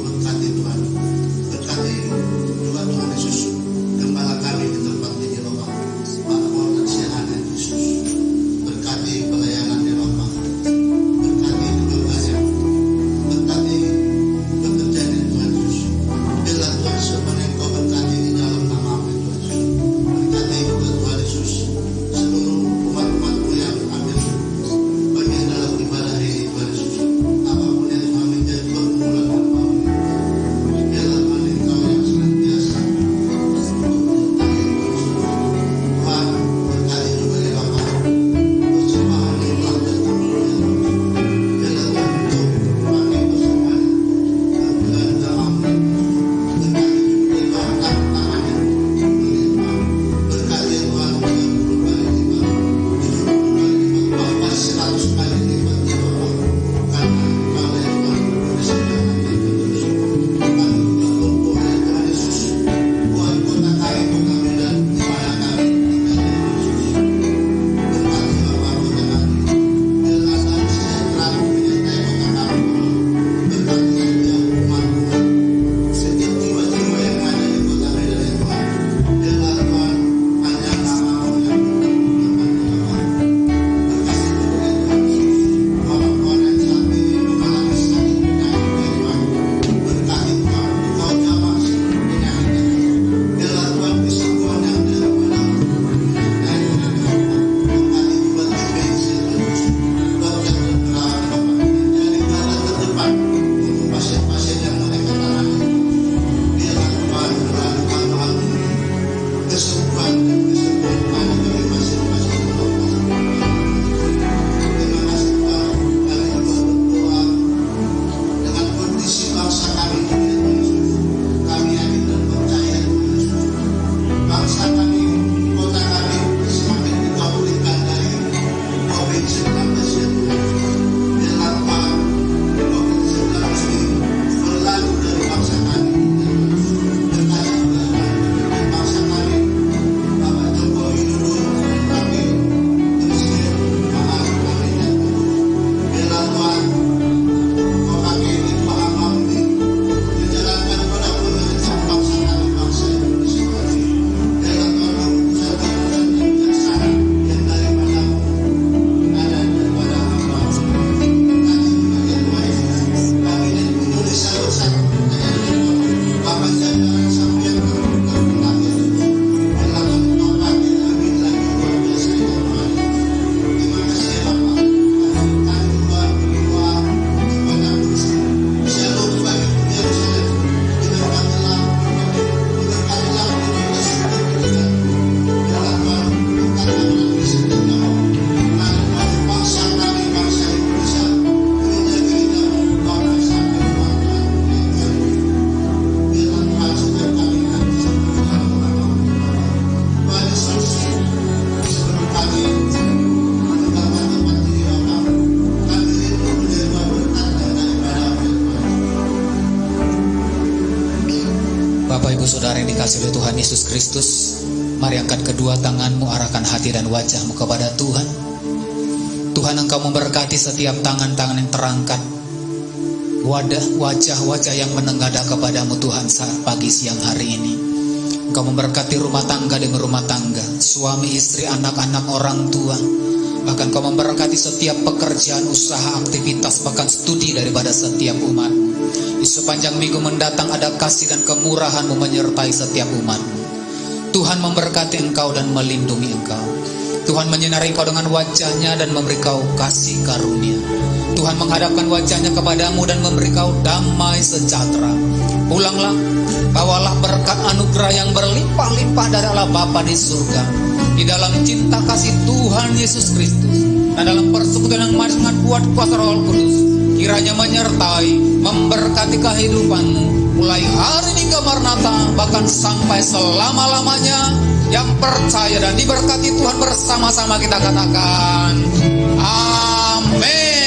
saudara yang dikasihi oleh Tuhan Yesus Kristus, mari angkat kedua tanganmu, arahkan hati dan wajahmu kepada Tuhan. Tuhan, Engkau memberkati setiap tangan-tangan yang terangkat, wajah-wajah yang menengadah kepadamu Tuhan saat pagi siang hari ini. Engkau memberkati rumah tangga demi rumah tangga, suami, istri, anak-anak, orang tua. Bahkan Kau memberkati setiap pekerjaan, usaha, aktivitas, bahkan studi daripada setiap umat. Di sepanjang minggu mendatang ada kasih dan kemurahan-Mu menyertai setiap umat-Mu. Tuhan memberkati Engkau dan melindungi Engkau. Tuhan menyinari Engkau dengan wajah-Nya dan memberi Kau kasih karunia. Tuhan menghadapkan wajah-Nya kepadamu dan memberi Kau damai sejahtera. Pulanglah, bawalah berkat anugerah yang berlimpah-limpah dari Allah Bapa di surga, di dalam cinta kasih Tuhan Yesus Kristus, dan dalam persekutuan yang sangat kuat kuasa Roh Kudus, kiranya menyertai, memberkati kehidupanmu mulai hari ini ke Maranatha, bahkan sampai selama-lamanya. Yang percaya dan diberkati Tuhan bersama-sama kita katakan amin.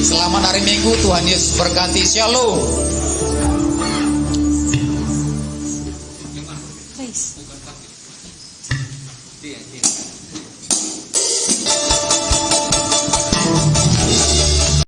Selamat hari Minggu, Tuhan Yesus berkati. Shalom. Please.